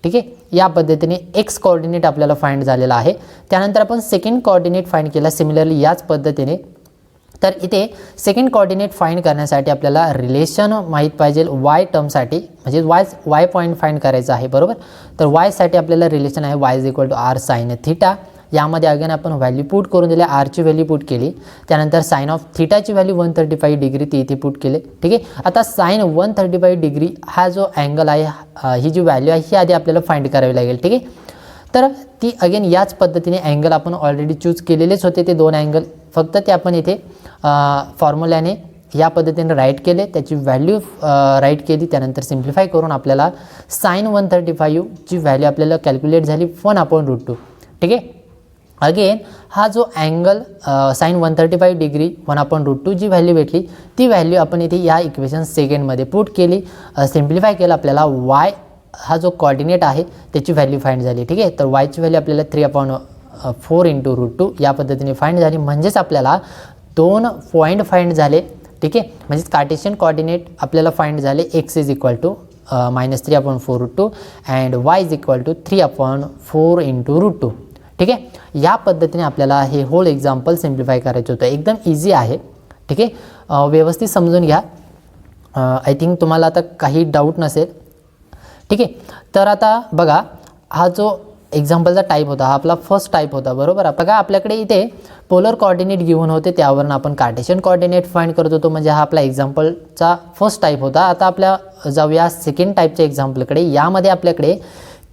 ठीक आहे. या पद्धतीने एक्स कोऑर्डिनेट आपल्याला फाइंड झालेला आहे. त्यानंतर आपण सेकंड कोऑर्डिनेट फाइंड केला सिमिलरली याच पद्धतीने. तर इथे सेकंड कोऑर्डिनेट फाइंड करण्यासाठी आपल्याला रिलेशन माहीत पाहिजे वाय टर्मसाठी, म्हणजे वाय पॉईंट फाइंड करायचा आहे. बरोबर. तर वायसाठी आपल्याला रिलेशन आहे y is equal to r sine theta. यामध्ये अगेन आपण व्हॅल्यू पुट करून दिल्या. आरची व्हॅल्यू पुट केली. त्यानंतर साइन ऑफ थिटाची व्हॅल्यू 135 डिग्री ती इथे पुट केली. ठीक आहे. आता साइन 135 डिग्री हा जो अँगल आहे ही जी व्हॅल्यू आहे ही आधी आपल्याला फाइंड करावी लागेल. ठीक आहे. तर ती अगेन याच पद्धतीने अँगल आपण ऑलरेडी चूज केलेलेच होते ते दोन अँगल. फक्त ते आपण इथे फॉर्म्युल्याने या पद्धतीने राईट केले. त्याची व्हॅल्यू राईट केली. त्यानंतर सिम्प्लिफाय करून आपल्याला साइन 135 ची व्हॅल्यू आपल्याला कॅल्क्युलेट झाली 1/√2. ठीक आहे. अगेन हा जो अँगल साइन 135 डिग्री 1/√2 जी व्हॅल्यू भेटली ती व्हॅल्यू आपण इथे या इक्वेशन सेकंडमध्ये पुट केली. सिम्प्लिफाय केलं. आपल्याला वाय हा जो कोऑर्डिनेट आहे त्याची व्हॅल्यू फाइंड झाली. ठीक आहे. तर वायची व्हॅल्यू आपल्याला 3/4 × √2 या पद्धतीने फाइंड झाली. म्हणजेच आपल्याला दोन पॉईंट फाइंड झाले. ठीक आहे. म्हणजेच कार्टेशियन कोऑर्डिनेट आपल्याला फाइंड झाले. X is equal to -3/4 √2 and y is equal to 3/4 × √2. ठीक आहे. या पद्धतीने आपल्याला हे होल एक्झाम्पल सिम्प्लिफाय करायचं होतं. एकदम इझी आहे. ठीक आहे. व्यवस्थित समजून घ्या. आय थिंक तुम्हाला आता काही डाऊट नसेल. ठीक आहे. तर आता बघा हा जो एक्झाम्पलचा टाईप होता हा आपला फर्स्ट टाईप होता. बरोबर. बघा आपल्याकडे इथे पोलर कोऑर्डिनेट गिवन होते. त्यावरून आपण कार्टेशियन कोऑर्डिनेट फाइंड करत होतो. म्हणजे हा आपला एक्झाम्पलचा फर्स्ट टाईप होता. आता आपल्या जाऊया सेकंड टाईपच्या एक्झाम्पलकडे. यामध्ये आपल्याकडे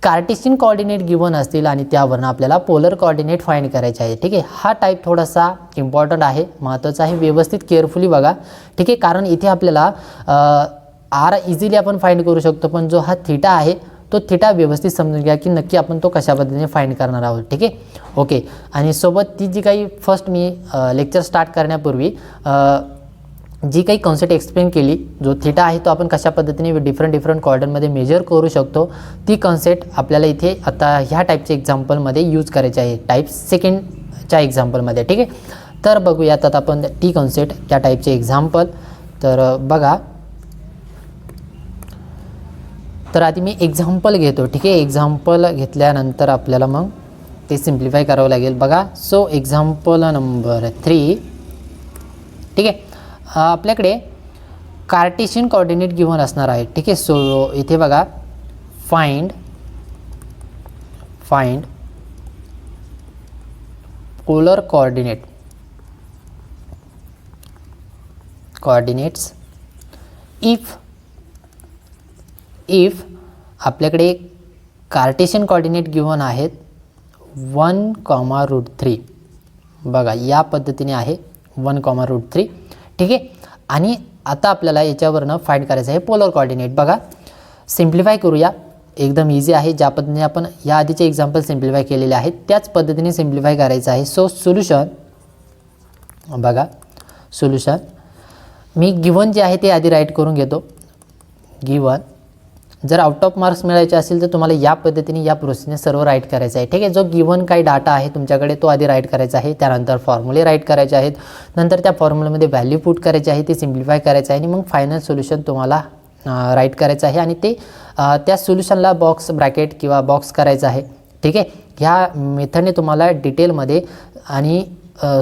कार्टेशियन कोऑर्डिनेट गिवन असतील आणि त्यावरून आपल्याला पोलर कोऑर्डिनेट फाइंड करायचे आहे. ठीक आहे. हा टाईप थोडासा इम्पॉर्टंट आहे, महत्त्वाचा आहे. व्यवस्थित केअरफुली बघा. ठीक आहे. कारण इथे आपल्याला आर इझिली आपण फाइंड करू शकतो, पण जो हा थिटा आहे तो थिटा व्यवस्थित समजून घ्या की नक्की आपण तो कशा पद्धतीने फाइंड करणार आहोत. ठीक आहे. ओके. आणि सोबत ती जी काही फर्स्ट मी लेक्चर स्टार्ट करण्यापूर्वी जी काही कॉन्सेप्ट एक्सप्लेन केली, जो थिटा आहे तो आपण कशा पद्धतीने डिफरंट क्वाड्रंटमध्ये मेजर करू शकतो, ती कॉन्सेप्ट आपल्याला इथे आता ह्या टाईपच्या एक्झाम्पलमध्ये यूज करायची आहे. टाईप सेकंडच्या एक्झाम्पलमध्ये. ठीक आहे. तर बघूयात आता आपण ती कॉन्सेप्ट त्या टाईपचे एक्झाम्पल. तर बघा. तर आधी मी एक्झाम्पल घेतो. ठीक आहे. एक्झाम्पल घेतल्यानंतर आपल्याला मग ते सिम्प्लिफाय करावं लागेल. बघा. So example number 3. ठीक आहे. आपल्याकडे कार्टेशियन कोऑर्डिनेट गिवन असणार आहे. ठीक आहे. सो इथे बघा फाइंड पोलर कोऑर्डिनेट्स इफ आपल्याकडे कार्टेशियन कोऑर्डिनेट गिवन आहेत 1,√3. बघा या पद्धतीने आहे 1,√3. ठीक आहे. आणि आता आपल्याला याच्यावरनं फाइंड करायचं आहे पोलर कोऑर्डिनेट. बघा सिम्प्लिफाय करूया, एकदम इझी आहे. ज्या पद्धतीने आपण या आधीचे एक्झाम्पल सिम्प्लिफाय केलेले आहेत त्याच पद्धतीने सिम्प्लिफाय करायचं आहे. सो सोल्युशन बघा, सोल्युशन मी गिवन जे आहे ते आधी राईट करून घेतो. गिवन जर आउट ऑफ मार्क्स मिळायचे असेल तर तुम्हाला या पद्धतीने या प्रोसेसने सर्व राईट करायचं आहे. ठीक आहे, जो गिवन काही डाटा आहे तुमच्याकडे तो आधी राईट करायचा आहे. त्यानंतर फॉर्म्युले राईट करायचे आहेत. नंतर त्या फॉर्म्युलेमध्ये व्हॅल्यू पुट करायची आहे, ते सिम्प्लिफाय करायचं आहे आणि मग फायनल सोल्युशन तुम्हाला राईट करायचं आहे आणि ते त्या सोल्युशनला बॉक्स ब्रॅकेट किंवा बॉक्स करायचं आहे. ठीक आहे, ह्या मेथडने तुम्हाला डिटेलमध्ये आणि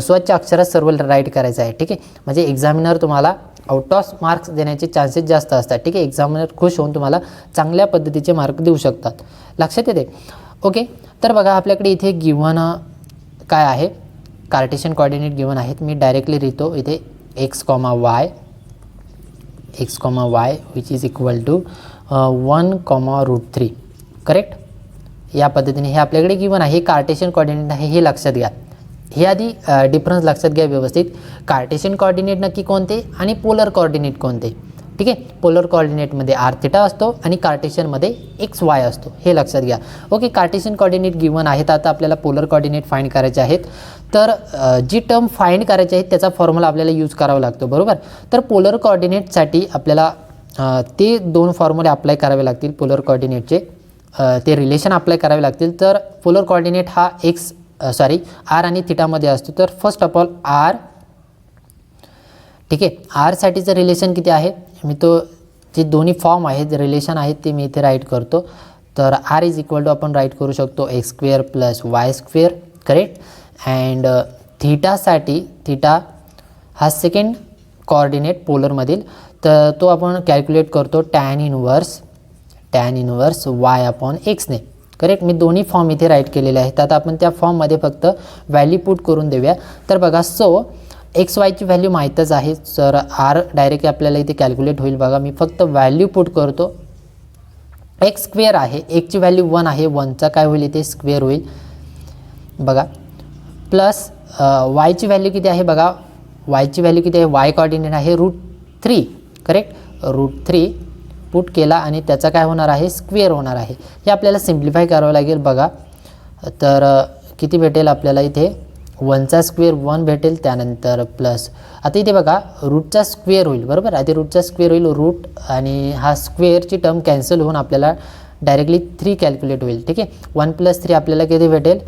स्वच्छ अक्षरात सर्व राईट करायचं आहे. ठीक आहे, म्हणजे एक्झामिनर तुम्हाला आउट ऑफ मार्क्स देण्याचे चान्सेस जास्त असतात. ठीक आहे, एक्झामिनर खुश होऊन तुम्हाला चांगल्या पद्धतीचे मार्क देऊ शकतात. लक्षात येते. ओके, तर बघा आपल्याकडे इथे गिवन काय आहे, कार्टेशियन कोऑर्डिनेट गिवन आहेत. मी डायरेक्टली लिहितो इथे x, y which is equal to 1, correct. या पद्धतीने हे आपल्याकडे गिवन आहे. कार्टेशियन कोऑर्डिनेट आहे हे लक्षात घ्या. हे आधी डिफरन्स लक्षात घ्या व्यवस्थित. कार्टेशियन कोऑर्डिनेट नक्की कोणते आणि पोलर कोऑर्डिनेट कोणते. ठीक आहे, पोलर कोऑर्डिनेटमध्ये r θ असतो आणि कार्टेशियनमध्ये x y असतो, हे लक्षात घ्या. ओके, कार्टेशियन कोऑर्डिनेट गिवन आहेत. आता आपल्याला पोलर कोऑर्डिनेट फाइंड करायचे आहेत. तर जी टर्म फाइंड करायची आहे त्याचा फॉर्म्युला आपल्याला यूज करावा लागतो, बरोबर. तर पोलर कोऑर्डिनेटसाठी आपल्याला ते दोन फॉर्म्युले अप्लाय करावे लागतील. पोलर कोऑर्डिनेटचे ते रिलेशन अप्लाय करावे लागतील. तर पोलर कोऑर्डिनेट हा r आणि थिटामध्ये असतो. तर फर्स्ट ऑफ ऑल r, ठीक आहे, r साठीचं रिलेशन किती आहे, मी तो जे दोन्ही फॉर्म आहेत रिलेशन आहेत ते मी इथे राईट करतो. तर r इज इक्वल टू आपण राईट करू शकतो x² + y², करेक्ट. अँड थिटासाठी, थिटा हा सेकंड कोऑर्डिनेट पोलरमधील, तर तो आपण कॅल्क्युलेट करतो tan इनवर्स y/x ने, करेक्ट. मी दोन्ही फॉर्म इथे राईट केलेले आहेत. आता आपण त्या फॉर्ममध्ये फक्त व्हॅल्यू पुट करून देऊया. तर बघा, सो एक्स वायची व्हॅल्यू माहीतच आहे. तर r डायरेक्ट आपल्याला इथे कॅल्क्युलेट होईल. बघा मी फक्त व्हॅल्यू पुट करतो. x² आहे, एक्सची व्हॅल्यू 1 आहे, 1चा काय होईल इथे स्क्वेअर होईल. बघा प्लस वायची व्हॅल्यू किती आहे, बघा वायची व्हॅल्यू किती आहे, y कोऑर्डिनेट आहे √3, करेक्ट. √3 पुट केला आणि त्याचा काय होणार आहे, स्क्वेअर होणार आहे. हे आपल्याला सिम्प्लिफाय करावं लागेल. बघा तर किती भेटेल आपल्याला इथे, 1चा स्क्वेअर 1 भेटेल, त्यानंतर प्लस आता इथे बघा रूटचा स्क्वेअर होईल, बरोबर. आधी रूटचा स्क्वेअर होईल, रूट आणि हा स्क्वेअरची टर्म कॅन्सल होऊन आपल्याला डायरेक्टली 3 कॅल्क्युलेट होईल. ठीक आहे, 1 + 3 आपल्याला किती भेटेल,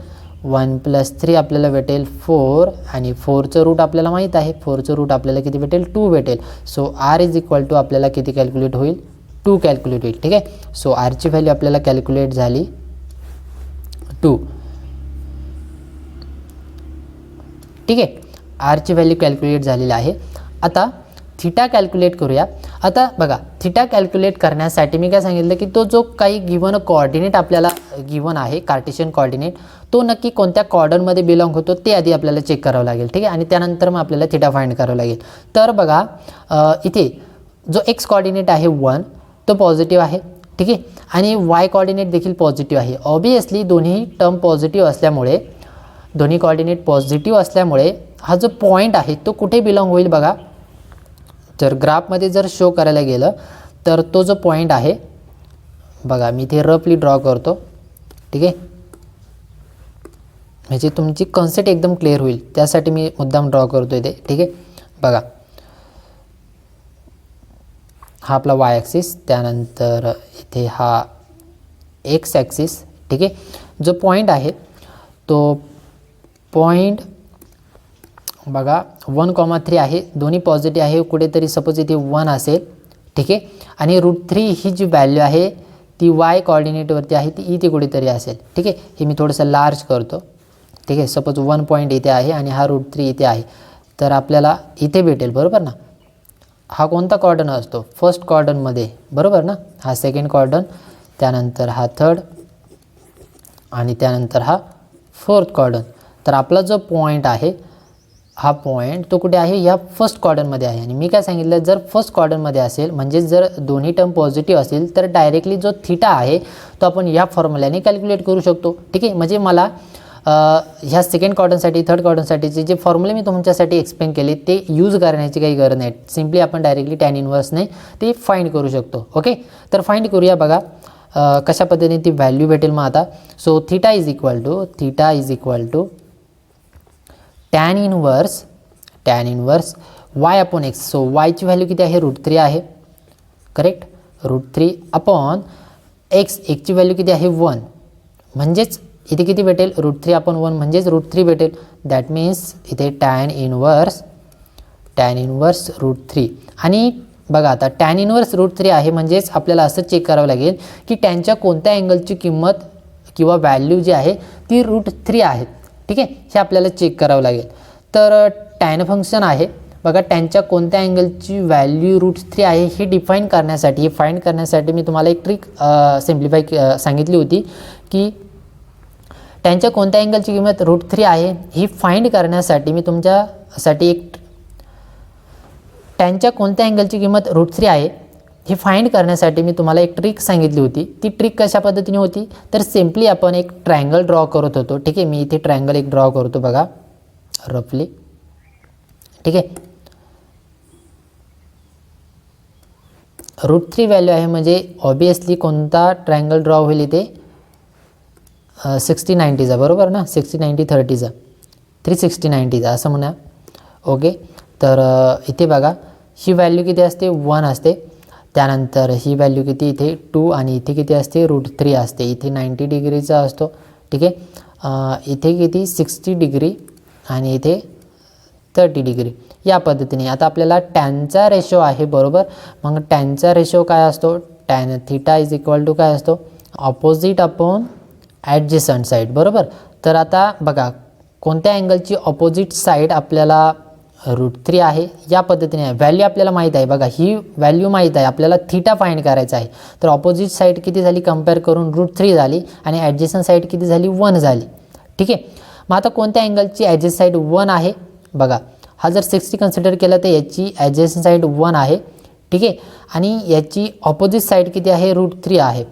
1 + 3 आपल्याला भेटेल 4 आणि 4चं रूट आपल्याला माहीत आहे, 4चं रूट आपल्याला किती भेटेल, 2 भेटेल. So r is equal to आपल्याला किती कॅल्क्युलेट होईल, 2 कॅल्क्युलेट होईल. ठीक आहे, सो rची व्हॅल्यू आपल्याला कॅल्क्युलेट झाली 2. ठीक आहे, rची व्हॅल्यू कॅल्क्युलेट झालेली आहे. आता थिटा कॅल्क्युलेट करूया. आता बघा थिटा कॅल्क्युलेट करण्यासाठी मी काय सांगितलं की तो जो काही गिवन कोऑर्डिनेट आपल्याला गिवन आहे कार्टेशियन कोऑर्डिनेट, तो नक्की कोणत्या कॉर्डरमध्ये बिलॉंग होतो ते आधी आपल्याला चेक करावं लागेल. ठीक आहे, आणि त्यानंतर मग आपल्याला थिटा फाइंड करावं लागेल. तर बघा इथे जो एक्स कोऑर्डिनेट आहे 1 तो पॉझिटिव्ह आहे. ठीक आहे, आणि वाय कोऑर्डिनेट देखील पॉझिटिव्ह आहे. ऑब्वियसली दोन्ही टर्म पॉझिटिव्ह असल्यामुळे, दोन्ही कोऑर्डिनेट पॉझिटिव्ह असल्यामुळे हा जो पॉईंट आहे तो कुठे बिलॉंग होईल, बघा जर ग्राफमध्ये जर शो करायला गेलं तर तो जो पॉईंट आहे, बघा मी इथे रफली ड्रॉ करतो. ठीक आहे, म्हणजे तुमची कन्सेप्ट एकदम क्लिअर होईल त्यासाठी मी मुद्दाम ड्रॉ करतो इथे. ठीक आहे, बघा हा आपला वाय ॲक्सिस, त्यानंतर इथे हा एक्स ॲक्सिस. ठीक आहे, जो पॉईंट आहे तो पॉईंट बघा 1,3 आहे, दोन्ही पॉझिटिव्ह आहे. कुठेतरी सपोज इथे 1 असेल. ठीक आहे, आणि √3 ही जी व्हॅल्यू आहे ती वाय कोऑर्डिनेटवरती आहे, ती इथे कुठेतरी असेल. ठीक आहे, हे मी थोडंसं लार्ज करतो. ठीक आहे, सपोज 1 पॉईंट इथे आहे आणि हा √3 इथे आहे, तर आपल्याला इथे भेटेल, बरोबर ना. हा कोणता कॉर्डन असतो, फर्स्ट कॉर्डनमध्ये, बरोबर ना. हा सेकंड कॉर्डन, त्यानंतर हा थर्ड आणि त्यानंतर हा फोर्थ कॉर्डन. तर आपला जो पॉईंट आहे हा पॉईंट तो कुठे आहे, या फर्स्ट कॉर्डनमध्ये आहे. आणि मी काय सांगितलं, जर फर्स्ट कॉर्डनमध्ये असेल म्हणजे जर दोन्ही टर्म पॉझिटिव्ह असेल तर डायरेक्टली जो थिटा आहे तो आपण या फॉर्म्युल्याने कॅल्क्युलेट करू शकतो. ठीक आहे, म्हणजे मला ह्या सेकंड क्वाड्रंटसाठी थर्ड क्वाड्रंटसाठीचे जे फॉर्म्युले मी तुमच्यासाठी एक्सप्लेन केले ते यूज करण्याची काही गरज नाही. सिम्पली आपण डायरेक्टली टॅन इनवर्सने ते फाइंड करू शकतो. ओके, तर फाइंड करूया. बघा कशा पद्धतीने ती व्हॅल्यू भेटेल मग आता. So theta is equal to tan inverse Y upon X. So वायची व्हॅल्यू किती आहे, √3 आहे. करेक्ट, √3 अपॉन एक्सची व्हॅल्यू किती आहे, 1. म्हणजेच इथे किती भेटेल, √3 अपॉन 1 म्हणजेच √3 भेटेल. दॅट मीन्स इथे टॅन इनवर्स √3. आणि बघा आता टॅन इनवर्स √3 आहे म्हणजेच आपल्याला असं चेक करावं लागेल की टॅनच्या कोणत्या अँगलची किंमत किंवा व्हॅल्यू जी आहे ती √3 आहे. ठीक आहे, हे आपल्याला चेक करावं लागेल. तर टॅन फंक्शन आहे. बघा टॅनच्या कोणत्या अँगलची व्हॅल्यू √3 आहे हे डिफाईन करण्यासाठी, हे फाइंड करण्यासाठी मी तुम्हाला एक ट्रिक सिम्प्लिफाय सांगितली होती की टॅनच्या कोणत्या अँगलची किंमत √3 आहे ही फाइंड करण्यासाठी मी तुमच्यासाठी टॅनच्या कोणत्या अँगलची किंमत √3 आहे हे फाइंड करण्यासाठी मी तुम्हाला एक ट्रिक सांगितली होती. ती ट्रिक कशा पद्धतीने होती, तर सिम्पली आपण एक ट्रायंगल ड्रॉ करत होतो. ठीक आहे, मी इथे ट्रायंगल एक ड्रॉ करतो बघा रफली. ठीक आहे, √3 व्हॅल्यू आहे म्हणजे ऑब्वियसली कोणता ट्रायंगल ड्रॉ होईल इथे, 60-90चा, बरोबर ना, 60-90-30चा, 360-90चा असं म्हणा. ओके, तर इथे बघा ही व्हॅल्यू किती असते, 1 असते. त्यानंतर ही व्हॅल्यू किती इथे 2 आणि इथे किती असते, √3 असते. इथे 90 डिग्रीचा असतो. ठीक आहे, इथे किती 60 डिग्री आणि इथे 30 डिग्री या पद्धतीने. आता आपल्याला टॅनचा रेशो आहे, बरोबर. मग टॅनचा रेशो काय असतो, tan theta is equal to काय असतो, ऑपोजिट अपॉन ॲडजसंट साईड, बरोबर. तर आता बघा कोणत्या अँगलची ऑपोजिट साईड आपल्याला √3 आहे या पद्धतीने आहे. व्हॅल्यू आपल्याला माहीत आहे. बघा ही व्हॅल्यू माहीत आहे आपल्याला, थीटा फाइंड करायचा आहे. तर ऑपोजिट साईड किती झाली कंपेअर करून √3 झाली आणि ॲडजसंट साईड किती झाली, 1 झाली. ठीक आहे, मग आता कोणत्या अँगलची ॲडजस्ट साईड 1 आहे, बघा हा जर 60 कन्सिडर केला तर याची ॲडजसंट साईड 1 आहे. ठीक आहे, आणि याची ऑपोजिट साईड किती आहे, √3 आहे.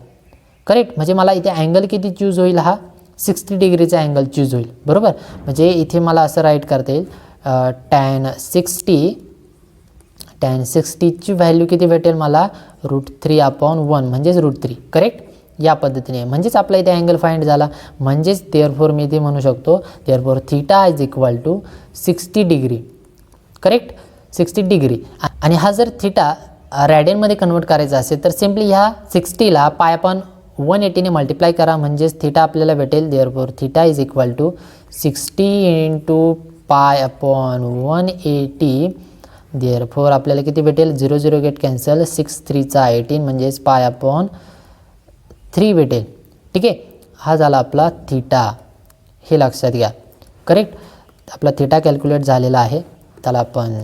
करेक्ट, म्हणजे मला इथे अँगल किती चूज होईल, हा 60 डिग्रीचा अँगल चूज होईल, बरोबर. म्हणजे इथे मला असं राईट करता येईल टॅन 60ची व्हॅल्यू किती भेटेल मला, √3 अपॉन 1 म्हणजेच √3. करेक्ट, या पद्धतीने म्हणजेच आपला इथे अँगल फाइंड झाला. म्हणजेच देअरफॉर मी इथे म्हणू शकतो therefore theta is equal to 60 degree. Correct, 60 degree. आणि हा जर थीटा रॅडियनमध्ये कन्वर्ट करायचा असेल तर सिम्पली ह्या 60ला पाय अपॉन 180ने मल्टिप्लाय करा म्हणजेच थीटा आपल्याला भेटेल. Therefore theta is equal to 60 into pi upon 180. Therefore आपल्याला किती भेटेल, 0 0 गेट कॅन्सल, 6 3 18 म्हणजेच पाय अपॉन 3 भेटेल. ठीक आहे, हा झाला आपला थीटा, हे लक्षात घ्या. करेक्ट, आपला थीटा कॅल्क्युलेट झालेला आहे. त्याला आपण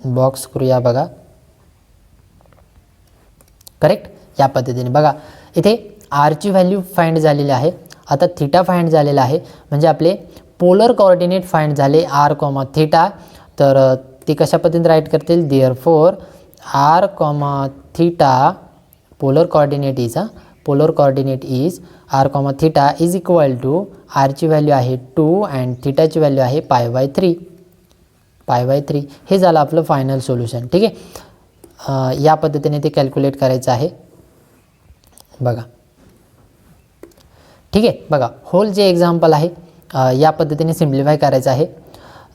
बॉक्स करूया बघा. करेक्ट, या पद्धतीने बघा इथे आरची व्हॅल्यू फाइंड झालेली आहे. आता थीटा फाइंड झालेला आहे म्हणजे आपले पोलर कोऑर्डिनेट फाइंड झाले r, थीटा. तर ते कशा पद्धतीने राईट करतील, therefore r, theta polar coordinate is r, theta is equal to आरची व्हॅल्यू आहे 2 अँड थीटाची व्हॅल्यू आहे π/3. हे झालं आपलं फायनल सोल्युशन. ठीक आहे, या पद्धतीने ते कॅल्क्युलेट करायचं आहे बघा. ठीक आहे, बघा होल जे एक्झाम्पल आहे या पद्धतीने सिम्प्लिफाय करायचं आहे.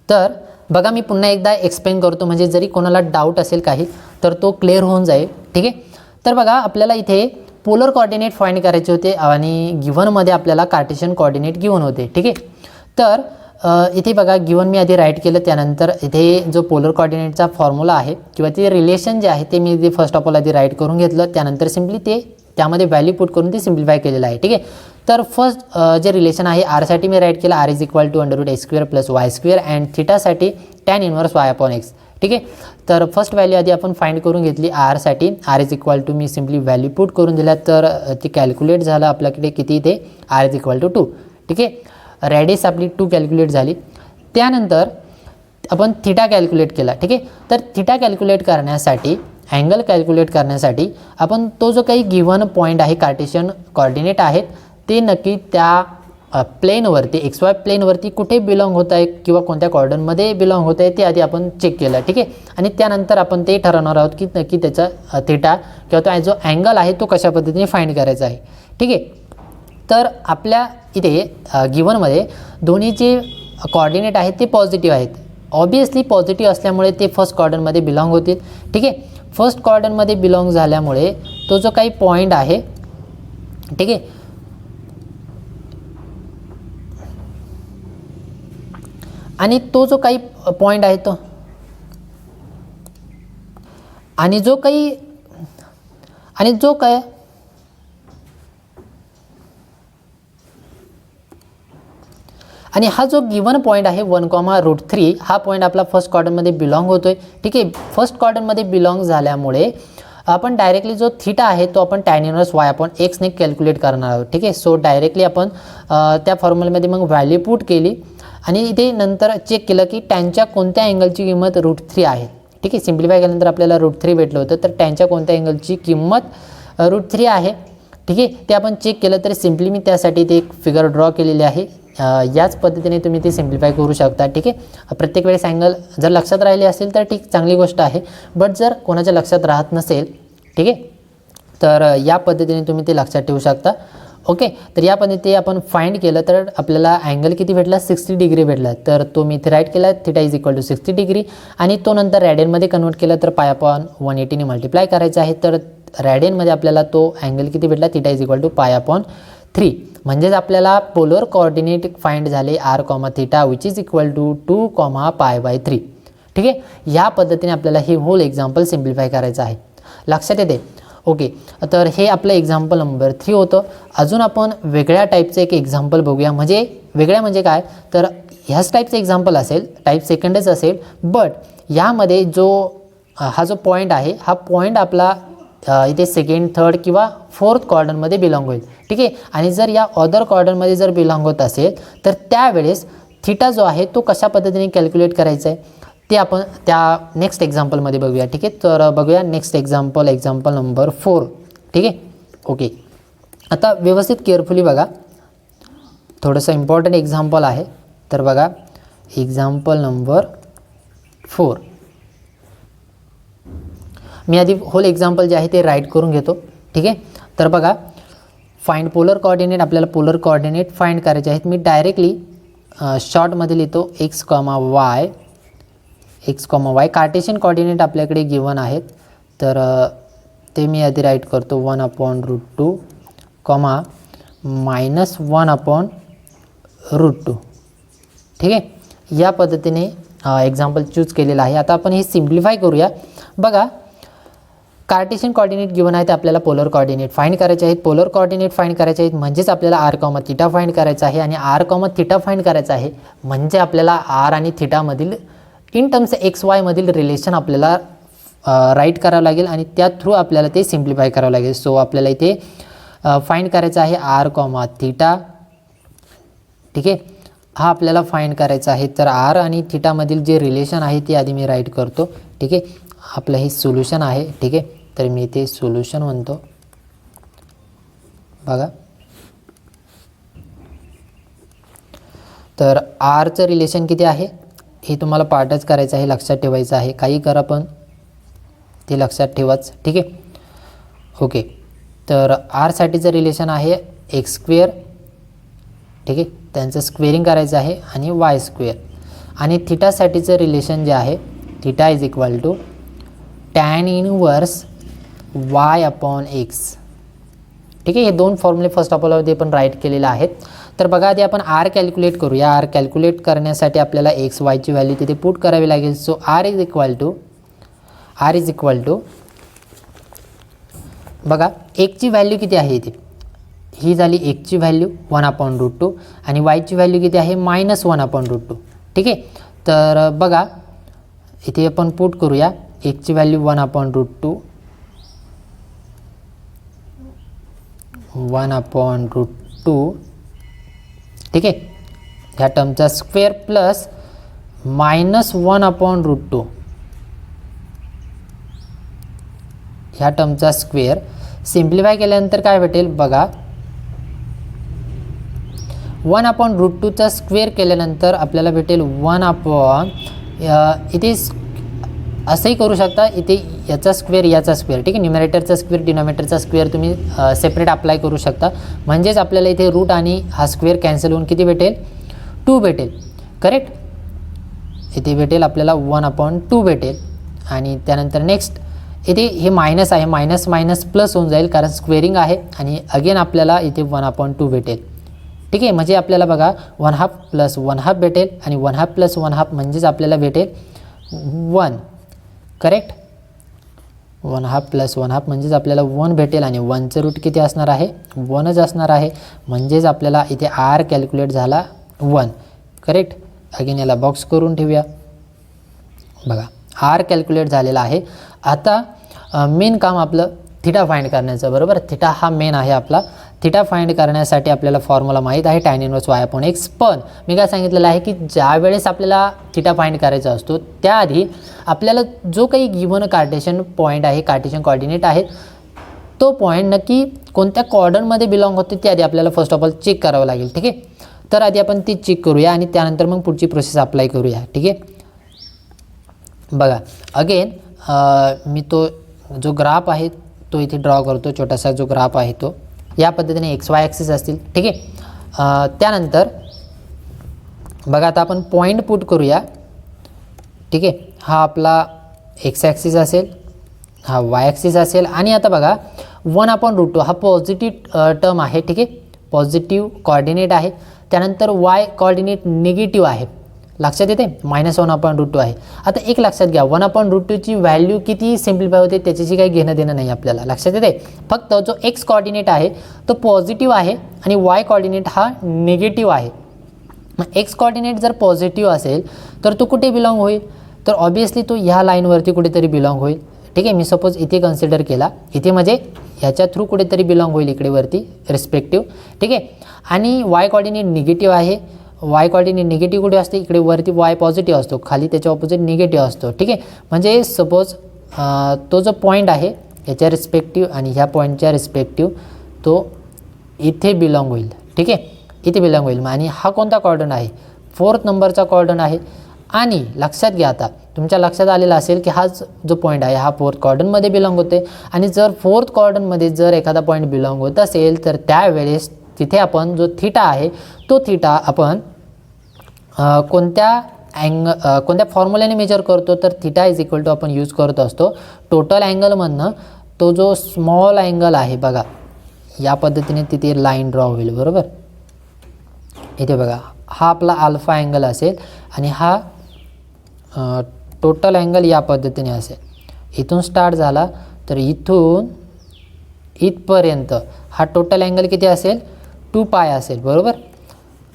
तर बघा मी पुन्हा एकदा एक्सप्लेन करतो म्हणजे जरी कोणाला डाऊट असेल काही तर तो क्लिअर होऊन जाईल. ठीक आहे, तर बघा आपल्याला इथे पोलर कोऑर्डिनेट फाइंड करायचे होते आणि गिव्हनमध्ये आपल्याला कार्टेशियन कोऑर्डिनेट गिव्हन होते. ठीक आहे, तर इथे बघा गिव्हन मी आधी राईट केलं. त्यानंतर इथे जो पोलर कोऑर्डिनेटचा फॉर्म्युला आहे किंवा ते रिलेशन जे आहे ते मी इथे फर्स्ट ऑफ ऑल आधी राईट करून घेतलं. त्यानंतर सिम्पली ते त्यामध्ये व्हॅल्यू पुट करून ते सिम्प्लिफाय केलेलं आहे. ठीक आहे, तर फर्स्ट जे रिलेशन आहे आरसाठी मी राईट केलं, r is equal to √x² + y² and थीटासाठी tan inverse y upon x. ठीक आहे, तर फर्स्ट व्हॅल्यू आधी आपण फाइंड करून घेतली आरसाठी. r इज इक्वल टू मी सिम्पली व्हॅल्यू पुट करून दिल्या तर ती कॅल्क्युलेट झालं आपल्याकडे किती इथे r इज इक्वल टू 2. ठीक आहे, रॅडियस आपली 2 कॅल्क्युलेट झाली. त्यानंतर आपण थीटा कॅल्क्युलेट केला. ठीक आहे, तर थीटा कॅल्क्युलेट करण्यासाठी अँगल कॅल्क्युलेट करण्यासाठी आपण तो जो काही गिव्हन पॉईंट आहे कार्टेशियन कोऑर्डिनेट आहेत ते नक्की त्या प्लेनवरती एक्स वाय प्लेनवरती कुठे बिलॉंग होत आहे किंवा कोणत्या कॉर्डनमध्ये बिलॉंग होत आहे ते आधी आपण चेक केलं, ठीक आहे. आणि त्यानंतर आपण ते ठरवणार आहोत की नक्की त्याचा थिटा किंवा तो जो अँगल आहे तो कशा पद्धतीने फाइंड करायचा आहे, ठीक आहे. तर आपल्या इथे गिवनमध्ये दोन्ही जे कॉर्डिनेट आहेत ते पॉझिटिव्ह आहेत. ऑब्वियसली पॉझिटिव्ह असल्यामुळे ते फर्स्ट क्वाड्रंटमध्ये बिलॉंग होतील, ठीक आहे. फर्स्ट क्वाड्रंटमध्ये बिलॉंग झाल्यामुळे तो जो काही पॉईंट आहे, ठीक आहे, आणि तो जो काही पॉईंट आहे तो आणि जो काही आणि हा जो गिवन पॉईंट आहे 1,√3 हा पॉईंट आपला फर्स्ट क्वाड्रंटमध्ये बिलॉंग होतोय, ठीक आहे. फर्स्ट क्वाड्रंटमध्ये बिलॉंग झाल्यामुळे आपण डायरेक्टली जो थीटा आहे तो आपण tan inverse y upon x ने कॅल्क्युलेट करणार आहोत, ठीक आहे. सो डायरेक्टली आपण त्या फॉर्म्युल्यामध्ये मग व्हॅल्यू पुट केली आणि इथे नंतर चेक केलं की टॅनच्या कोणत्या अँगलची किंमत √3 आहे, ठीक आहे. सिम्प्लिफाय केल्यानंतर आपल्याला √3 भेटलं होतं. तर टॅनच्या कोणत्या अँगलची किंमत √3 आहे, ठीक आहे. ते आपण चेक केलं तर सिम्पली मी त्यासाठी ते एक फिगर ड्रॉ केलेली आहे. याच पद्धतीने तुम्ही ते सिम्प्लिफाय करू शकता, ठीक आहे. प्रत्येक वेळेस अँगल जर लक्षात राहिले असेल तर ठीक, चांगली गोष्ट आहे. बट जर कोणाच्या लक्षात राहत नसेल, ठीक आहे, तर या पद्धतीने तुम्ही ते लक्षात ठेवू शकता. ओके. तर या पद्धतीने आपण फाइंड केलं तर आपल्याला अँगल किती भेटला, 60 डिग्री भेटला. तर तो मी इथे राईट केला, theta is equal to 60 degree. आणि तो नंतर रॅडियनमध्ये कन्वर्ट केला तर पाय अपॉन 180 ने मल्टिप्लाय करायचा आहे. तर रॅडियनमध्ये आपल्याला तो अँगल किती भेटला, theta is equal to pi upon 3. म्हणजेच आपल्याला पोलर कोऑर्डिनेट फाइंड झाले r, theta which is equal to 2, π/3, ठीक आहे. या पद्धतीने आपल्याला हे होल एक्झाम्पल सिम्प्लिफाय करायचं आहे. लक्षात येते. ओके. तर हे आपलं एक्झाम्पल नंबर 3 होतं. अजून आपण वेगळ्या टाईपचं एक एक्झाम्पल बघूया. म्हणजे वेगळ्या म्हणजे काय, तर ह्याच टाईपचं एक्झाम्पल असेल, टाईप सेकंडच असेल, बट यामध्ये हा जो पॉईंट आहे हा पॉईंट आपला इथे सेकंड, थर्ड किंवा फोर्थ क्वाड्रंटमध्ये बिलॉंग होईल, ठीक आहे. आणि जर या अदर क्वाड्रंटमध्ये जर बिलॉंग होत असेल तर त्यावेळेस थिटा जो आहे तो कशा पद्धतीने कॅल्क्युलेट करायचा आहे ते आपण त्या नेक्स्ट एक्झाम्पलमध्ये बघूया, ठीक आहे. तर बघूया नेक्स्ट एक्झाम्पल नंबर 4, ठीक आहे. ओके. आता व्यवस्थित केअरफुली बघा, थोडंसं इम्पॉर्टंट एक्झाम्पल आहे. तर बघा एक्झाम्पल नंबर 4. मी आधी होल एक्झाम्पल जे आहे ते राईट करून घेतो, ठीक आहे. तर बघा, फाइंड पोलर कोऑर्डिनेट, आपल्याला पोलर कोऑर्डिनेट फाइंड करायचे आहेत. मी डायरेक्टली शॉर्टमध्ये लिहितो x, y. कार्टेशियन कोऑर्डिनेट आपल्याकडे गिवन आहेत, तर ते मी आधी राईट करतो 1/√2, -1/√2, ठीक आहे. या पद्धतीने एक्झाम्पल चूज केलेलं आहे. आता आपण हे सिम्प्लिफाय करूया. बघा, कार्टेशियन कोऑर्डिनेट गिवन आहे, ते आपल्याला पोलर कोऑर्डिनेट फाइंड करायचे आहेत. पोलर कोऑर्डिनेट फाइंड करायचे आहेत म्हणजेच आपल्याला r, थिटा फाइंड करायचा आहे. आणि r, थिटा फाइंड करायचा आहे म्हणजे आपल्याला r आणि थिटामधील इन टर्म्स एक्स वायमधील रिलेशन आपल्याला राईट करावं लागेल आणि त्या थ्रू आपल्याला ते सिम्प्लिफाय करावं लागेल. सो आपल्याला इथे फाइंड करायचं आहे r, थिटा, ठीक आहे. हा आपल्याला फाइंड करायचा आहे. तर r आणि थिटामधील जे रिलेशन आहे ते आधी मी राईट करतो, ठीक आहे. आपलं हे सोल्युशन आहे, ठीक आहे. तर मी इथे सोल्युशन म्हणतो. बघा, तर rचं रिलेशन किती आहे हे तुम्हाला पार्टच करायचं आहे, लक्षात ठेवायचं आहे. काही करा पण ते लक्षात ठेवाच, ठीक आहे. ओके. तर r साठीचं रिलेशन आहे x², ठीक आहे, त्यांचं स्क्वेअरिंग करायचं आहे, आणि y². आणि थिटासाठीचं रिलेशन जे आहे, theta is equal to tan inverse y/x, ठीक आहे. हे दोन फॉर्म्युले फर्स्ट ऑफ ऑल ते पण राईट केलेले आहेत. तर बघा, आधी आपण r कॅल्क्युलेट करूया. r कॅल्क्युलेट करण्यासाठी आपल्याला x, yची व्हॅल्यू तिथे पुट करावी लागेल. So r is equal to बघा, एकची व्हॅल्यू किती आहे इथे, ही झाली एकची व्हॅल्यू 1/√2 आणि yची व्हॅल्यू किती आहे -1/√2, ठीक आहे. तर बघा, इथे आपण पुट करूया. एकची व्हॅल्यू 1/√2, ठीक आहे. ह्या टर्मचा स्क्वेअर प्लस -1/√2 ह्या टर्मचा स्क्वेअर. सिम्प्लिफाय केल्यानंतर काय भेटेल बघा, 1/√2चा स्क्वेअर केल्यानंतर आपल्याला भेटेल 1 इथे असंही करू शकता, इथे याचा स्क्वेअर याचा स्क्वेअर, ठीक आहे, न्यूमरेटरचा स्क्वेअर डिनॉमिनेटरचा स्क्वेअर तुम्ही सेपरेट अप्लाय करू शकता. म्हणजेच आपल्याला इथे रूट आणि हा स्क्वेअर कॅन्सल होऊन किती भेटेल, 2 भेटेल. करेक्ट. इथे भेटेल आपल्याला 1/2 भेटेल. आणि त्यानंतर नेक्स्ट इथे हे मायनस आहे, मायनस मायनस प्लस होऊन जाईल कारण स्क्वेअरिंग आहे. आणि अगेन आपल्याला इथे 1/2 भेटेल. ठीक आहे, म्हणजे आपल्याला बघा 1/2 + 1/2 भेटेल आणि 1/2 + 1/2 म्हणजेच आपल्याला भेटेल 1. करेक्ट. 1/2 + 1/2 म्हणजेच आपल्याला 1 भेटेल आणि 1चं रूट किती असणार आहे, 1च असणार आहे. म्हणजेच आपल्याला इथे आर कॅल्क्युलेट झाला 1. करेक्ट. अगेन याला बॉक्स करून ठेवूया. बघा आर कॅल्क्युलेट झालेला आहे. आता मेन काम आपलं थिटा फाइंड करण्याचं, बरोबर. थिटा हा मेन आहे आपला. थिटा फाइंड करण्यासाठी आपल्याला फॉर्म्युला माहीत आहे tan इनवर्स y/x. पण मी काय सांगितलेलं आहे की ज्या वेळेस आपल्याला थिटा फाइंड करायचा असतो त्याआधी आपल्याला जो काही गिव्हन कार्टेशियन पॉईंट आहे, कार्टेशियन कोऑर्डिनेट आहे, तो पॉईंट नक्की कोणत्या क्वाड्रंटमध्ये बिलॉंग होते ते आधी आपल्याला फर्स्ट ऑफ ऑल चेक करावं लागेल. ठीक आहे. तर आधी आपण ती चेक करूया आणि त्यानंतर मग पुढची प्रोसेस अप्लाय करूया. ठीक आहे. बघा अगेन मी तो जो ग्राफ आहे तो इथे ड्रॉ करतो. छोटासा जो ग्राफ आहे तो या पद्धतीने XY ॲक्सिस असतील. ठीक आहे. त्यानंतर बघा आता आपण पॉईंट पुट करूया. ठीक आहे. हा आपला X ॲक्सिस असेल, हा Y ॲक्सिस असेल. आणि आता बघा 1/√2 हा पॉझिटिव्ह टर्म आहे. ठीक आहे, पॉझिटिव्ह कोऑर्डिनेट आहे. त्यानंतर Y कोऑर्डिनेट निगेटिव्ह आहे. लक्षात येते, -1/√2 आहे. आता एक लक्षात घ्या, 1/√2ची व्हॅल्यू किती सिम्प्लिफाय होते त्याच्याशी काही घेणं देणं नाही आपल्याला. लक्षात येते, फक्त जो एक्स कोऑर्डिनेट आहे तो पॉझिटिव्ह आहे आणि वाय कोऑर्डिनेट हा निगेटिव्ह आहे. मग एक्स कोऑर्डिनेट जर पॉझिटिव्ह असेल तर तो कुठे बिलॉंग होईल, तर ऑब्वियसली तो ह्या लाईनवरती कुठेतरी बिलॉंग होईल. ठीक आहे. मी सपोज इथे कन्सिडर केला, इथे म्हणजे ह्याच्या थ्रू कुठेतरी बिलॉंग होईल इकडे वरती रिस्पेक्टिव्ह. ठीक आहे. आणि वाय कोऑर्डिनेट निगेटिव्ह आहे. वाय कोऑर्डिनेट निगेटिव्ह कुठे असते, इकडे वरती वाय पॉझिटिव्ह असतो, खाली त्याच्या ऑपोजिट निगेटिव्ह असतो. ठीक आहे. म्हणजे सपोज तो जो पॉईंट आहे याच्या रिस्पेक्टिव्ह आणि ह्या पॉईंटच्या रिस्पेक्टिव्ह तो इथे बिलॉंग होईल. ठीक आहे, इथे बिलॉंग होईल. आणि हा कोणता कॉर्डन आहे, 4th नंबरचा कॉर्डन आहे. आणि लक्षात घ्या, आता तुमच्या लक्षात आलेला असेल की हा जो पॉईंट आहे हा 4th कॉर्डनमध्ये बिलॉंग होते. आणि जर 4th कॉर्डनमध्ये जर एखादा पॉईंट बिलॉंग होत असेल तर त्यावेळेस तिथे आपण जो थिटा आहे तो थिटा आपण कोणत्या फॉर्म्युल्याने मेजर करतो, तर थिटा = आपण यूज करत असतो टोटल अँगलमधनं तो जो स्मॉल अँगल आहे. बघा या पद्धतीने तिथे लाईन ड्रॉ होईल, बरोबर. इथे बघा हा आपला अल्फा अँगल असेल आणि हा टोटल अँगल या पद्धतीने असेल. इथून स्टार्ट झाला तर इथून इथपर्यंत हा टोटल अँगल किती असेल, 2π असेल, बरोबर.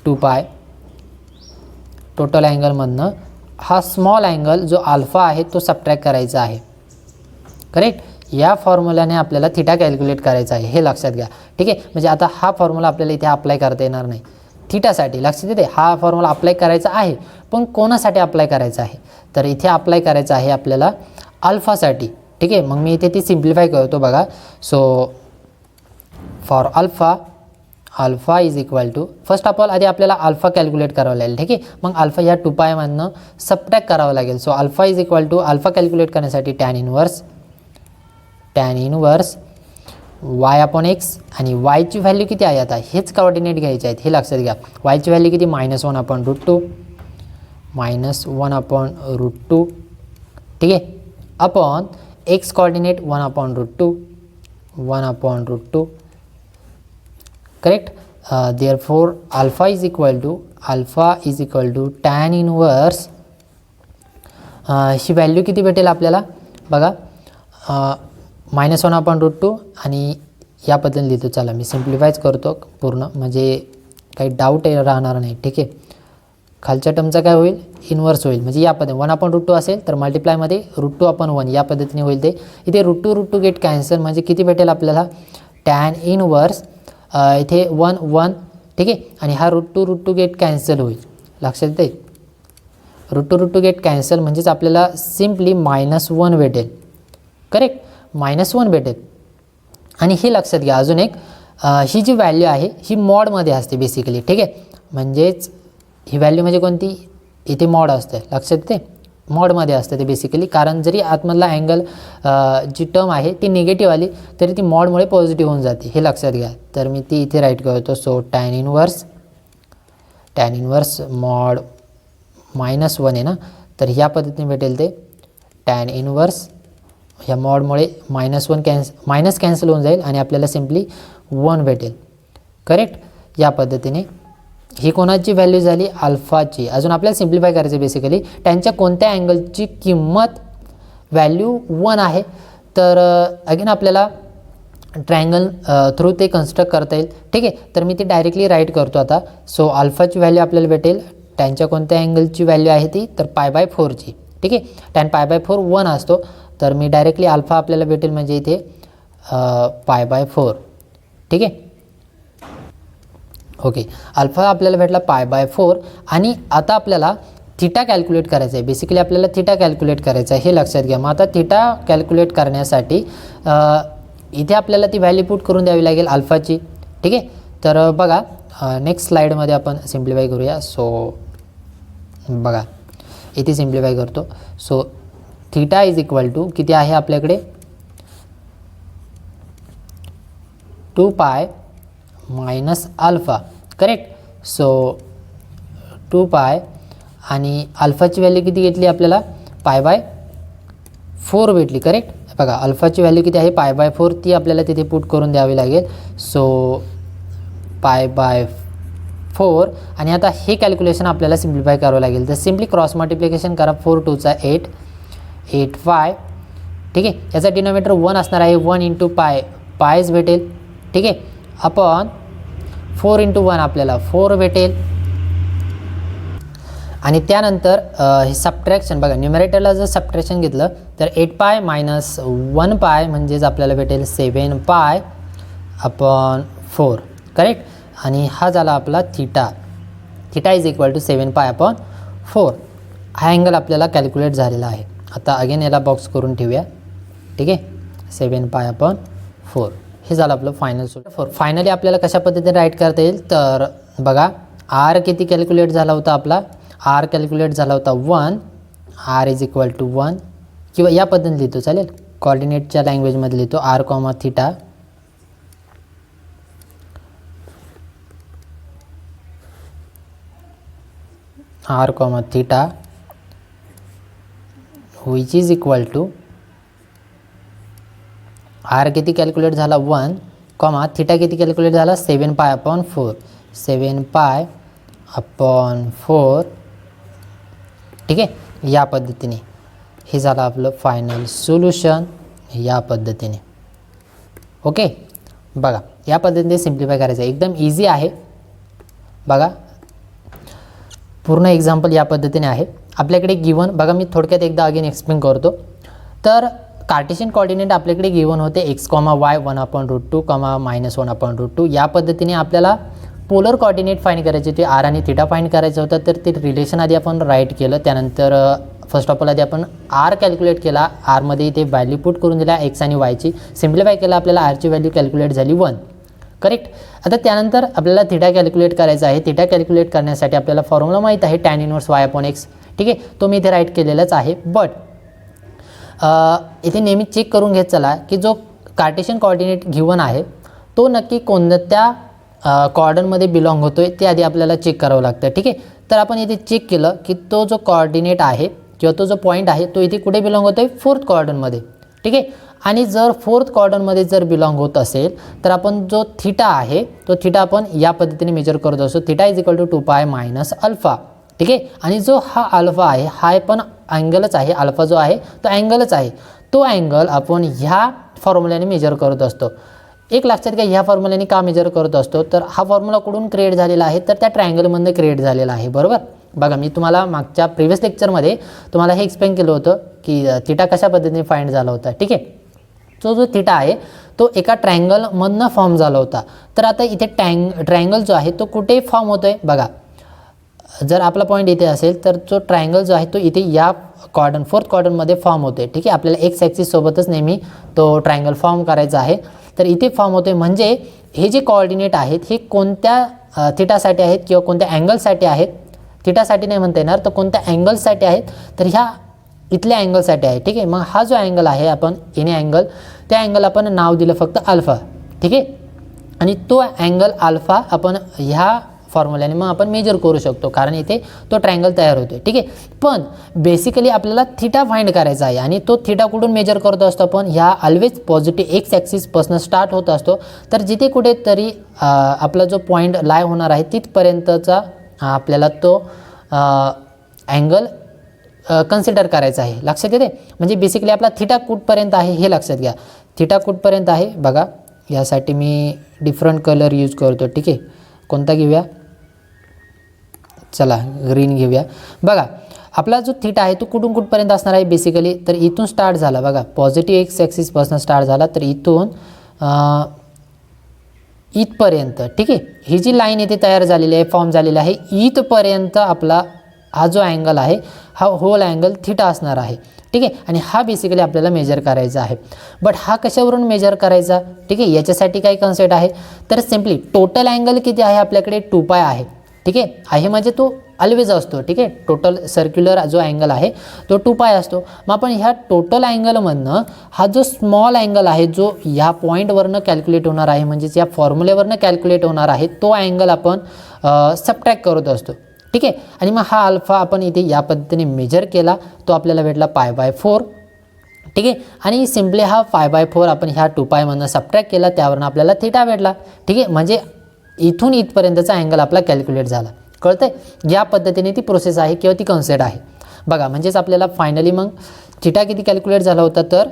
2π टोटल अँगलमधनं हा स्मॉल अँगल जो अल्फा आहे तो सबट्रॅक्ट करायचा आहे. करेक्ट. या फॉर्म्युल्याने आपल्याला थिटा कॅल्क्युलेट करायचा आहे, हे लक्षात घ्या. ठीक आहे. म्हणजे आता हा फॉर्म्युला आपल्याला इथे अप्लाय करता येणार नाही थिटासाठी. लक्षात येते, हा फॉर्म्युला अप्लाय करायचा आहे पण कोणासाठी अप्लाय करायचा आहे, तर इथे अप्लाय करायचा आहे आपल्याला अल्फासाठी. ठीक आहे. मग मी इथे ती सिम्प्लिफाय करतो. बघा, so for alpha = first of all आधी आपल्याला अल्फा कॅल्क्युलेट करावं लागेल. ठीक आहे. मग अल्फा ह्या 2π मधनं सबट्रॅक्ट करावं लागेल. सो अल्फा अल्फा कॅल्क्युलेट करण्यासाठी tan इनवर्स y/x. आणि वायची व्हॅल्यू किती आहे, आता हेच कोऑर्डिनेट घ्यायचे आहेत, हे लक्षात घ्या. वायची व्हॅल्यू किती, -1/√2 -1/√2. ठीक आहे. Upon X coordinate 1/√2. Correct. Therefore alpha = tan inverse. ही व्हॅल्यू किती भेटेल आपल्याला, बघा -1/√2. आणि या पद्धतीने लिहितो. चला मी सिम्प्लिफायच करतो पूर्ण, म्हणजे काही डाऊट राहणार नाही. ठीक आहे. खालच्या टर्मचा काय होईल, इन्वर्स होईल. म्हणजे या पद्धतीने 1/√2 असेल तर मल्टिप्लायमध्ये √2/1 या पद्धतीने होईल. ते इथे √2 गेट कॅन्सल, म्हणजे किती भेटेल आपल्याला, tan इनवर्स इथे 1. ठीक आहे. आणि हा √2 गेट कॅन्सल होईल. लक्षात येते, √2 गेट कॅन्सल म्हणजेच आपल्याला सिम्पली -1 भेटेल. करेक्ट, -1 भेटेल. आणि हे लक्षात घ्या अजून एक, ही जी व्हॅल्यू आहे ही मॉडमध्ये असते बेसिकली. ठीक आहे. म्हणजेच ही व्हॅल्यू म्हणजे कोणती, इथे मॉड असते, लक्षात येते, मॉडमध्ये असते ते बेसिकली, कारण जरी आतमधला अँगल जी टर्म आहे ती निगेटिव्ह आली तरी ती मॉडमुळे पॉझिटिव्ह होऊन जाते, हे लक्षात घ्या. तर मी ती इथे राईट करतो. सो टॅन इनवर्स मॉड -1 आहे ना, तर ह्या पद्धतीने भेटेल ते टॅन इनवर्स, ह्या मॉडमुळे मायनस कॅन्सल होऊन जाईल आणि आपल्याला सिम्पली 1 भेटेल. करेक्ट. या पद्धतीने ही कोणाची व्हॅल्यू झाली, अल्फाची. अजून आपल्याला सिम्प्लिफाय करायचं बेसिकली त्यांच्या कोणत्या अँगलची किंमत व्हॅल्यू 1 आहे. तर अगेन आपल्याला ट्रायंगल थ्रू ते कन्स्ट्रक्ट करता येईल. ठीक आहे. तर मी ती डायरेक्टली राईट करतो आता. सो अल्फाची व्हॅल्यू आपल्याला भेटेल, त्यांच्या कोणत्या अँगलची व्हॅल्यू आहे ती, तर π/4ची. ठीक आहे. टॅन π/4 1 असतो, तर मी डायरेक्टली अल्फा आपल्याला भेटेल म्हणजे इथे π/4. ठीक आहे. ओके, अल्फा आपल्याला भेटला π/4. आणि आता आपल्याला थिटा कॅल्क्युलेट करायचं आहे. बेसिकली आपल्याला थिटा कॅल्क्युलेट करायचं आहे, हे लक्षात घ्या. मग आता थिटा कॅल्क्युलेट करण्यासाठी इथे आपल्याला ती व्हॅल्यू पुट करून द्यावी लागेल अल्फाची. ठीक आहे. तर बघा नेक्स्ट स्लाईडमध्ये आपण सिम्प्लिफाय करूया. सो बघा इथे सिम्प्लिफाय करतो. So theta is equal to किती आहे आपल्याकडे, 2π मायनस अल्फा. करेक्ट. सो 2π आणि अल्फाची व्हॅल्यू किती घेतली आपल्याला, π/4 भेटली. करेक्ट. बघा अल्फाची व्हॅल्यू किती आहे, π/4, ती आपल्याला तिथे पुट करून द्यावी लागेल. सो π/4. आणि आता हे कॅल्क्युलेशन आपल्याला सिम्प्लिफाय करावं लागेल. तर सिम्पली क्रॉस मल्टिप्लिकेशन करा. 4 2 8, 8π. ठीक आहे. याचा डिनोमिनेटर 1 असणार आहे. 1 × π भेटेल. ठीक आहे. आपण 4 × 1 आपल्याला 4 भेटेल. आणि त्यानंतर हे सबट्रॅक्शन बघा, न्युमरेटरला जर सबट्रॅक्शन घेतलं तर 8π मायनस 1π म्हणजेच आपल्याला भेटेल 7π/4. करेक्ट. आणि हा झाला आपला theta. Theta is equal to 7π/4. हा अँगल आपल्याला कॅल्क्युलेट झालेला आहे. आता अगेन याला बॉक्स करून ठेवूया. ठीक आहे. 7π/4 हे झालं आपलं फायनल सोल्युशन. फायनली आपल्याला कशा पद्धतीने राईट करता येईल, तर बघा आर किती कॅल्क्युलेट झाला होता आपला, आर कॅल्क्युलेट झाला होता 1. आर इज इक्वल टू 1 किंवा या पद्धतीने लिहितो चालेल, कॉर्डिनेटच्या लँग्वेजमध्ये लिहितो r comma theta. R comma theta which is equal to r किती कॅल्क्युलेट झाला 1 कॉमा थिटा किती कॅल्क्युलेट झाला 7π/4. 7π/4. ठीक आहे. या पद्धतीने हे झालं आपलं फायनल सोल्युशन या पद्धतीने. ओके. बघा या पद्धतीने सिम्प्लिफाय करायचं आहे, एकदम इझी आहे. बघा पूर्ण एक्झाम्पल या पद्धतीने आहे आपल्याकडे गिवन. बघा मी थोडक्यात एकदा अगेन एक्सप्लेन करतो. तर कार्टेशियन कोऑर्डिनेट आपल्याकडे गिवन होते x, y 1/√2, -1/√2. या पद्धतीने आपल्याला पोलर कोऑर्डिनेट फाइंड करायचे होते, आर आणि थिटा फाइंड करायचं होतं. तर ते रिलेशन आधी आपण राईट केलं. त्यानंतर फर्स्ट ऑफ ऑल आधी आपण आर कॅल्क्युलेट केला. आरमध्ये इथे व्हॅल्यू पुट करून दिला x आणि yची. सिम्प्लिफाय केला, आपल्याला आरची व्हॅल्यू कॅल्क्युलेट झाली 1. करेक्ट. आता त्यानंतर आपल्याला थिटा कॅल्क्युलेट करायचा आहे. थिटा कॅल्क्युलेट करण्यासाठी आपल्याला फॉर्म्युला माहीत आहे टॅन इनवर्स y/x. ठीक आहे. तो मी इथे राईट केलेलाच आहे. बट इथे नेहमी चेक करून घेत चला की जो कार्टेशियन कोऑर्डिनेट गिवन आहे तो नक्की कोणत्या कॉर्डनमध्ये बिलॉंग होतो आहे ते आधी आपल्याला चेक करावं लागतं. ठीक आहे. तर आपण इथे चेक केलं की तो जो कोऑर्डिनेट आहे किंवा तो जो पॉईंट आहे तो इथे कुठे बिलॉंग होतो आहे, 4th क्वाड्रंटमध्ये. ठीक आहे. आणि जर 4th क्वाड्रंटमध्ये जर बिलॉंग होत असेल तर आपण जो थिटा आहे तो थिटा आपण या पद्धतीने मेजर करत असतो. Theta is equal to 2π minus alpha. ठीक आहे. आणि जो हा अल्फा आहे हा पण अँगलच आहे. अल्फा जो आहे तो अँगलच आहे. तो अँगल आपण ह्या फॉर्म्युल्याने मेजर करत असतो. एक लक्षात घ्या, ह्या फॉर्म्युल्याने का मेजर करत असतो, तर हा फॉर्म्युला कुठून क्रिएट झालेला आहे, तर त्या ट्रायंगलमधनं क्रिएट झालेला आहे. बरोबर. बघा मी तुम्हाला मागच्या प्रिव्हियस लेक्चरमध्ये तुम्हाला हे एक्सप्लेन केलं होतं की थिटा कशा पद्धतीने फाइंड झाला होता. ठीक आहे. तो जो थिटा आहे तो एका ट्रायंगलमधनं फॉर्म झाला होता. तर आता इथे ट्रायंगल जो आहे तो कुठे फॉर्म होतो आहे बघा. जर आपला पॉईंट इथे असेल तर जो ट्रायंगल जो आहे तो इथे या क्वाड्रंट 4th क्वाड्रंटमध्ये फॉर्म होतो आहे. ठीक आहे. आपल्याला एक्स ॲक्सिस सोबतच नेहमी तो ट्रायंगल फॉर्म करायचा आहे. तर इथे फॉर्म होतो आहे म्हणजे हे जे कोऑर्डिनेट आहेत हे कोणत्या थिटासाठी आहेत किंवा कोणत्या अँगलसाठी आहेत, थिटासाठी नाही म्हणता येणार, तर कोणत्या अँगलसाठी आहेत, तर ह्या इथल्या अँगलसाठी आहे. ठीक आहे, मग हा जो अँगल आहे आपण एनी अँगल, त्या अँगल आपण नाव दिलं फक्त अल्फा. ठीक आहे, आणि तो अँगल अल्फा आपण ह्या फॉर्म्युल्याने मग आपण मेजर करू शकतो, कारण इथे तो ट्रायंगल तयार होतो. ठीक आहे, पण बेसिकली आपल्याला थिटा फाइंड करायचा आहे आणि तो थिटा कुठून मेजर करतो असतो आपण, ह्या ऑलवेज पॉझिटिव्ह एक्स ॲक्सिसपासून स्टार्ट होत असतो. तर जिथे कुठेतरी आपला जो पॉईंट लाय होणार आहे तिथपर्यंतचा आपल्याला तो अँगल कन्सिडर करायचा आहे. लक्षात येते, म्हणजे बेसिकली आपला थिटा कुठपर्यंत आहे हे लक्षात घ्या. थिटा कुठपर्यंत आहे बघा, यासाठी मी डिफरंट कलर यूज करतो. ठीक आहे, कोणता घेऊया, चला ग्रीन घेऊया. बघा आपला जो थिटा आहे तो कुठून कुठपर्यंत असणार आहे बेसिकली, तर इथून स्टार्ट झाला बघा, पॉझिटिव्ह एक्स ॲक्सिसपासून स्टार्ट झाला, तर इथून इथपर्यंत. ठीक आहे, ही जी लाईन इथे तयार झालेली आहे, फॉर्म झालेली आहे, इथपर्यंत आपला हा जो अँगल आहे हा होल अँगल थिटा असणार आहे. ठीक आहे, आणि हा बेसिकली आपल्याला मेजर करायचा आहे. बट हा कशावरून मेजर करायचा, ठीक आहे, याच्यासाठी काय कन्सेप्ट आहे, तर सिम्पली टोटल अँगल किती आहे आपल्याकडे 2π आहे. ठीक आहे म्हणजे तो ऑलवेज असतो. ठीक आहे, टोटल सर्क्युलर जो अँगल आहे तो 2π असतो. मग आपण ह्या टोटल अँगलमधनं हा जो स्मॉल अँगल आहे जो ह्या पॉईंटवरनं कॅल्क्युलेट होणार आहे, म्हणजेच या फॉर्म्युलेवरनं कॅल्क्युलेट होणार आहे, तो अँगल आपण सबट्रॅक्ट करत असतो. ठीक आहे, आणि मग हा अल्फा आपण इथे या पद्धतीने मेजर केला, तो आपल्याला भेटला π/4. ठीक आहे, आणि सिम्पली हा π/4 आपण ह्या 2πमधनं सबट्रॅक्ट केला, त्यावरून आपल्याला थिटा भेटला. ठीक आहे, म्हणजे इथून इथपर्यंतचा अँगल आपला कॅल्क्युलेट झाला. कळतंय, या पद्धतीने ती प्रोसेस आहे किंवा ती कन्सेप्ट आहे. बघा म्हणजेच आपल्याला फायनली मग थिटा किती कॅल्क्युलेट झाला होता, तर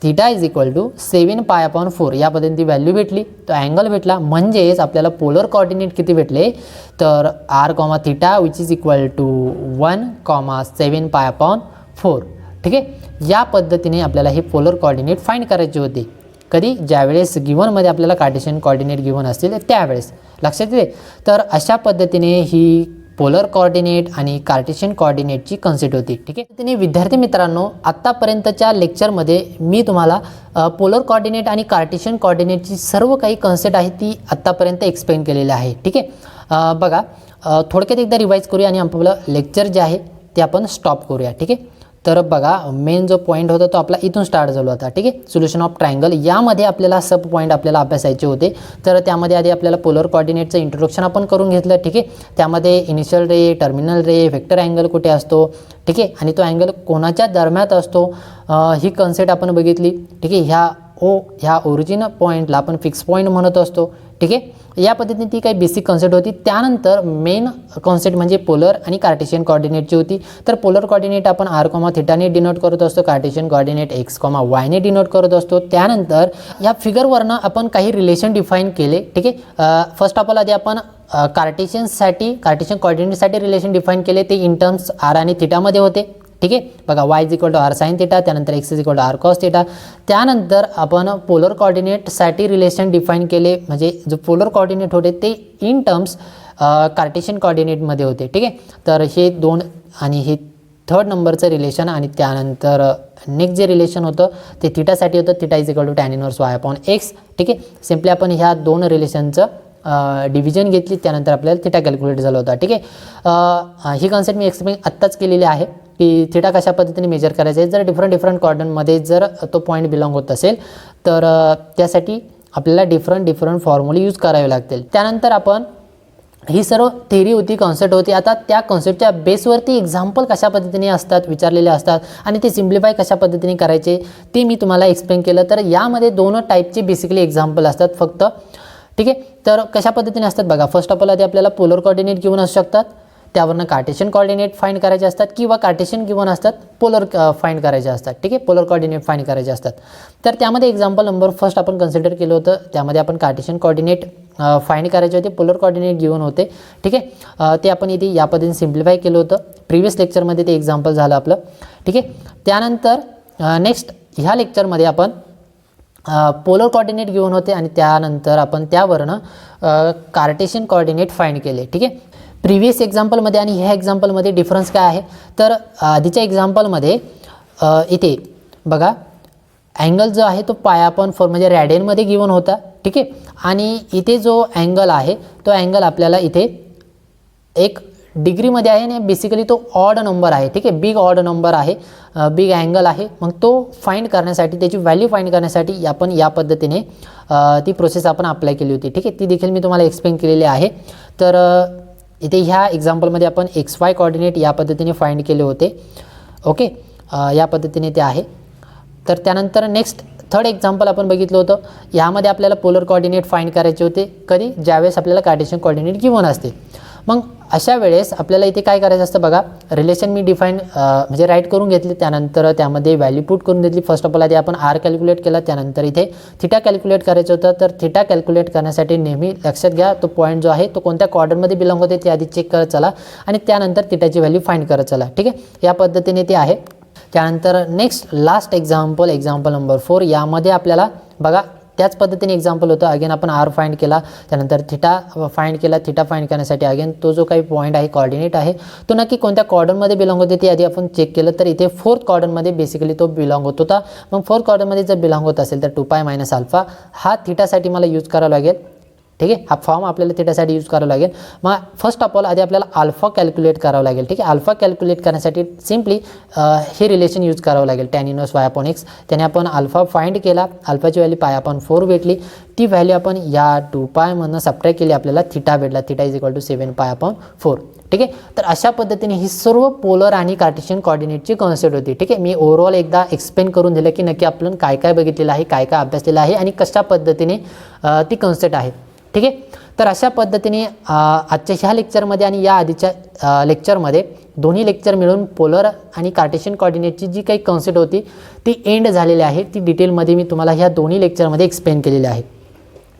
थिटा इज इक्वल टू 7π/4 या पद्धतीने ती व्हॅल्यू भेटली, तो अँगल भेटला. म्हणजेच आपल्याला पोलर कोऑर्डिनेट किती भेटले, तर r, theta which is equal to 1,7π/4. ठीक आहे, या पद्धतीने आपल्याला हे पोलर कोऑर्डिनेट फाइंड करायचे होते. कधी, ज्यावेळेस गिव्हनमध्ये आपल्याला कार्टेशियन कोऑर्डिनेट गिव्हन असतील त्यावेळेस. लक्षात येते, तर अशा पद्धतीने ही पोलर कोऑर्डिनेट आणि कार्टेशियन कोऑर्डिनेटची कन्सेप्ट होती. ठीक आहे, त्याने विद्यार्थी मित्रांनो आत्तापर्यंतच्या लेक्चरमध्ये मी तुम्हाला पोलर कोऑर्डिनेट आणि कार्टेशियन कोऑर्डिनेटची सर्व काही कन्सेप्ट आहे ती आत्तापर्यंत एक्सप्लेन केलेली आहे. ठीक आहे, बघा थोडक्यात एकदा रिवाईज करूया आणि आपलं लेक्चर जे आहे ते आपण स्टॉप करूया. ठीक आहे, तर बघा मेन जो पॉईंट होता तो आपला इथून स्टार्ट झाला होता. ठीक आहे, सोल्युशन ऑफ ट्रायंगल, यामध्ये आपल्याला सब पॉईंट आपल्याला अभ्यासायचे होते. तर त्यामध्ये आधी आपल्याला पोलर कोऑर्डिनेटचं इंट्रोडक्शन आपण करून घेतलं. ठीक आहे, त्यामध्ये इनिशियल रे, टर्मिनल रे, व्हेक्टर अँगल कुठे असतो, ठीक आहे, आणि तो अँगल कोणाच्या दरम्यान असतो ही कन्सेप्ट आपण बघितली. ठीक आहे, ह्या ओरिजिन पॉईंटला आपण फिक्स पॉईंट म्हणत असतो. ठीक आहे, या पद्धतीने ती काही बेसिक कन्सेप्ट होती. त्यानंतर मेन कॉन्सेप्ट म्हणजे पोलर आणि कार्टेशियन कोऑर्डिनेटची होती. तर पोलर कोऑर्डिनेट आपण r, थिटाने डिनोट करत असतो, कार्टेशियन कोऑर्डिनेट x, y ने डिनोट करत असतो. त्यानंतर या फिगरवरनं आपण काही रिलेशन डिफाईन केले. ठीक आहे, फर्स्ट ऑफ ऑल आधी आपण कार्टेशियन कोऑर्डिनेटसाठी रिलेशन डिफाईन केले, ते इन टर्म्स r आणि थिटामध्ये होते. ठीक आहे, बघा y is equal to r sine theta, त्यानंतर x is equal to r cos theta. त्यानंतर आपण पोलर कोऑर्डिनेटसाठी रिलेशन डिफाईन केले, म्हणजे जो पोलर कोऑर्डिनेट होते ते इन टर्म्स कार्टेशियन कोऑर्डिनेटमध्ये होते. ठीक आहे, तर हे दोन आणि हे थर्ड नंबरचं रिलेशन. आणि त्यानंतर नेक्स्ट जे रिलेशन होतं ते थिटासाठी होतं, theta is equal to tan inverse y/x. ठीक आहे, सिम्पली आपण ह्या दोन रिलेशनचं डिव्हिजन घेतली, त्यानंतर आपल्याला थिटा कॅल्क्युलेट झाला होता. ठीक आहे, ही कन्सेप्ट मी एक्सप्लेन आत्ताच केलेली आहे की थिटा कशा पद्धतीने मेजर करायचं आहे. जर डिफरंट कॉर्डनमध्ये जर तो पॉईंट बिलॉंग होत असेल तर त्यासाठी आपल्याला डिफरंट फॉर्म्युले यूज करावे लागतील. त्यानंतर आपण ही सर्व थेरी होती, कॉन्सेप्ट होती. आता त्या कॉन्सेप्टच्या बेसवरती एक्झाम्पल कशा पद्धतीने असतात, विचारलेले असतात आणि ते सिम्प्लिफाय कशा पद्धतीने करायचे ते मी तुम्हाला एक्सप्लेन केलं. तर यामध्ये दोन टाईपचे बेसिकली एक्झाम्पल असतात फक्त. ठीक आहे, तर कशा पद्धतीने असतात बघा. फर्स्ट ऑफ ऑल आधी आपल्याला पोलर कोऑर्डिनेट गिव्हन असू शकतात, त्यावरनं कार्टेशियन कोऑर्डिनेट फाइंड करायचे असतात, किंवा कार्टेशियन गिव्हन असतात, पोलर फाइंड करायचे असतात. ठीक आहे, पोलर कोऑर्डिनेट फाइंड करायचे असतात. तर त्यामध्ये एक्झाम्पल नंबर फर्स्ट आपण कन्सिडर केलं होतं, त्यामध्ये आपण कार्टेशियन कोऑर्डिनेट फाइंड करायचे होते, पोलर कोऑर्डिनेट गिव्हन होते. ठीक आहे, ते आपण इथे या पद्धतीने सिम्प्लिफाय केलं होतं. प्रिव्हियस लेक्चरमध्ये ते एक्झाम्पल झालं आपलं. ठीक आहे, त्यानंतर नेक्स्ट ह्या लेक्चरमध्ये आपण पोलर कोऑर्डिनेट गिव्हन होते आणि त्यानंतर आपण त्यावरनं कार्टेशियन कोऑर्डिनेट फाइंड केले. ठीक आहे, प्रिव्हियस एक्झाम्पलमध्ये आणि ह्या एक्झाम्पलमध्ये डिफरन्स काय आहे, तर आधीच्या एक्झाम्पलमध्ये इथे बघा अँगल जो आहे तो पाय अपॉन 4 म्हणजे रॅडियनमध्ये गिवन होता, ठीक आहे. आणि इथे जो अँगल आहे तो अँगल आपल्याला इथे एक डिग्रीमध्ये आहे आणि बेसिकली तो ऑड नंबर आहे, ठीक आहे. बिग ऑड नंबर आहे, बिग अँगल आहे. मग तो फाइंड करण्यासाठी, त्याची व्हॅल्यू फाइंड करण्यासाठी आपण या पद्धतीने ती प्रोसेस आपण अप्लाय केली होती, ठीक आहे. ती देखील मी तुम्हाला एक्सप्लेन केलेली आहे. तर इथे ह्या एक्झाम्पलमध्ये आपण XY कोऑर्डिनेट या पद्धतीने फाइंड केले होते, ओके. या पद्धतीने ते आहे. तर त्यानंतर नेक्स्ट थर्ड एक्झाम्पल आपण बघितलं होतं. यामध्ये आपल्याला पोलर कोऑर्डिनेट फाइंड करायचे होते. कधी? ज्यावेळेस आपल्याला कार्टेशियन कोऑर्डिनेट गिवन असते. मग अशा वेळेस आपल्याला इथे काय करायचं असतं बघा. रिलेशन मी डिफाईन म्हणजे राईट करून घेतली, त्यानंतर त्यामध्ये व्हॅल्यू पुट करून घेतली. फर्स्ट ऑफ ऑल आधी आपण R कॅल्क्युलेट केला, त्यानंतर इथे थिटा कॅल्क्युलेट करायचं होतं. तर थिटा कॅल्क्युलेट करण्यासाठी नेहमी लक्षात घ्या तो पॉईंट जो आहे तो कोणत्या क्वाड्रंटमध्ये बिलॉंग होते ते आधी चेक करत चला आणि त्यानंतर थिटाची व्हॅल्यू फाइंड करत चला, ठीक आहे. या पद्धतीने ते आहे. त्यानंतर नेक्स्ट लास्ट एक्झाम्पल नंबर 4. यामध्ये आपल्याला बघा त्याच पद्धतीने एक्झाम्पल होतं. अगेन आपण R फाइंड केला, त्यानंतर थिटा फाइंड केला. थिटा फाइंड करण्यासाठी अगेन तो जो काही पॉईंट आहे, कोऑर्डिनेट आहे, तो नक्की कोणत्या क्वाड्रंटमध्ये बिलॉंग होते ते आधी आपण चेक केलं. तर इथे 4th क्वाड्रंटमध्ये बेसिकली तो बिलॉंग होत होता. मग 4th क्वाड्रंटमध्ये जर बिलॉंग होत असेल तर 2π - अल्फा हा थिटासाठी मला यूज करावा लागेल, ठीक आहे. हा फॉर्म आपल्याला थिटासाठी यूज करावा लागेल. मग फर्स्ट ऑफ ऑल आधी आपल्याला अल्फा कॅल्क्युलेट करावं लागेल, ठीक आहे. अल्फा कॅल्क्युलेट करण्यासाठी सिम्पली हे रिलेशन यूज करावं लागेल, tan इनवर्स y/x. त्याने आपण अल्फा फाइंड केला, अल्फाची व्हॅल्यू π/4 भेटली. ती व्हॅल्यू आपण या 2π मधनं सबट्रॅक्ट केली, आपल्याला थिटा भेटला. थिटा = 7π/4, ठीक आहे. तर अशा पद्धतीने ही सर्व पोलर आणि कार्टेशियन कोऑर्डिनेटची कॉन्सेप्ट होती, ठीक आहे. मी ओव्हरऑल एकदा एक्सप्लेन करून दिलं की नक्की आपण काय काय बघितलेलं आहे, काय काय अभ्यासलेलं आहे आणि कशा पद्धतीने ती कॉन्सेप्ट आहे, ठीक आहे. तर अशा पद्धतीने आजच्या ह्या लेक्चरमध्ये आणि या आधीच्या लेक्चरमध्ये दोन्ही लेक्चर मिळून पोलर आणि कार्टेशियन कोऑर्डिनेटची जी काही कॉन्सेप्ट होती ती एंड झालेली आहे. ती डिटेलमध्ये मी तुम्हाला ह्या दोन्ही लेक्चरमध्ये एक्सप्लेन केलेली आहे,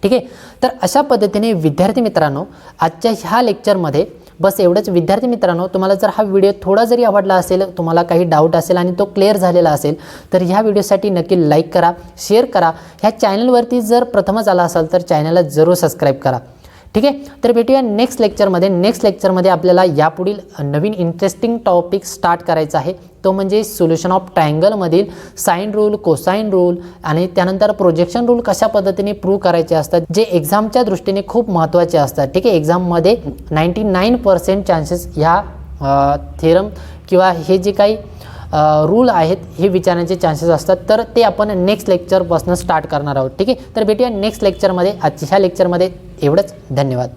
ठीक आहे. तर अशा पद्धतीने विद्यार्थी मित्रांनो आजच्या ह्या लेक्चरमध्ये बस एवढंच. विद्यार्थी मित्रांनो, तुम्हाला जर हा व्हिडिओ थोडा जरी आवडला असेल, तुम्हाला काही डाऊट असेल आणि तो क्लिअर झालेला असेल तर ह्या व्हिडिओसाठी नक्की लाईक करा, शेअर करा. ह्या चॅनलवरती जर प्रथमच आला असाल तर चॅनलला जरूर सबस्क्राईब करा, ठीक आहे. तर भेटूया नेक्स्ट लेक्चरमध्ये. नेक्स्ट लेक्चरमध्ये आपल्याला यापुढील नवीन इंटरेस्टिंग टॉपिक स्टार्ट करायचा आहे, तो म्हणजे सोल्युशन ऑफ ट्रायंगलमधील साइन रूल, कोसाइन रूल आणि त्यानंतर प्रोजेक्शन रूल कशा पद्धतीने प्रूव्ह करायचे असतात, जे एक्झामच्या दृष्टीने खूप महत्त्वाचे असतात, ठीक आहे. एक्झाममध्ये 99% चान्सेस ह्या थेरम किंवा हे जे काही रूल आहेत हे विचारण्याचे चान्सेस असतात. तर ते आपण नेक्स्ट लेक्चरपासून स्टार्ट करणार आहोत, ठीक आहे. तर भेटूया नेक्स्ट लेक्चरमध्ये. आजच्या ह्या लेक्चरमध्ये एवढंच. धन्यवाद.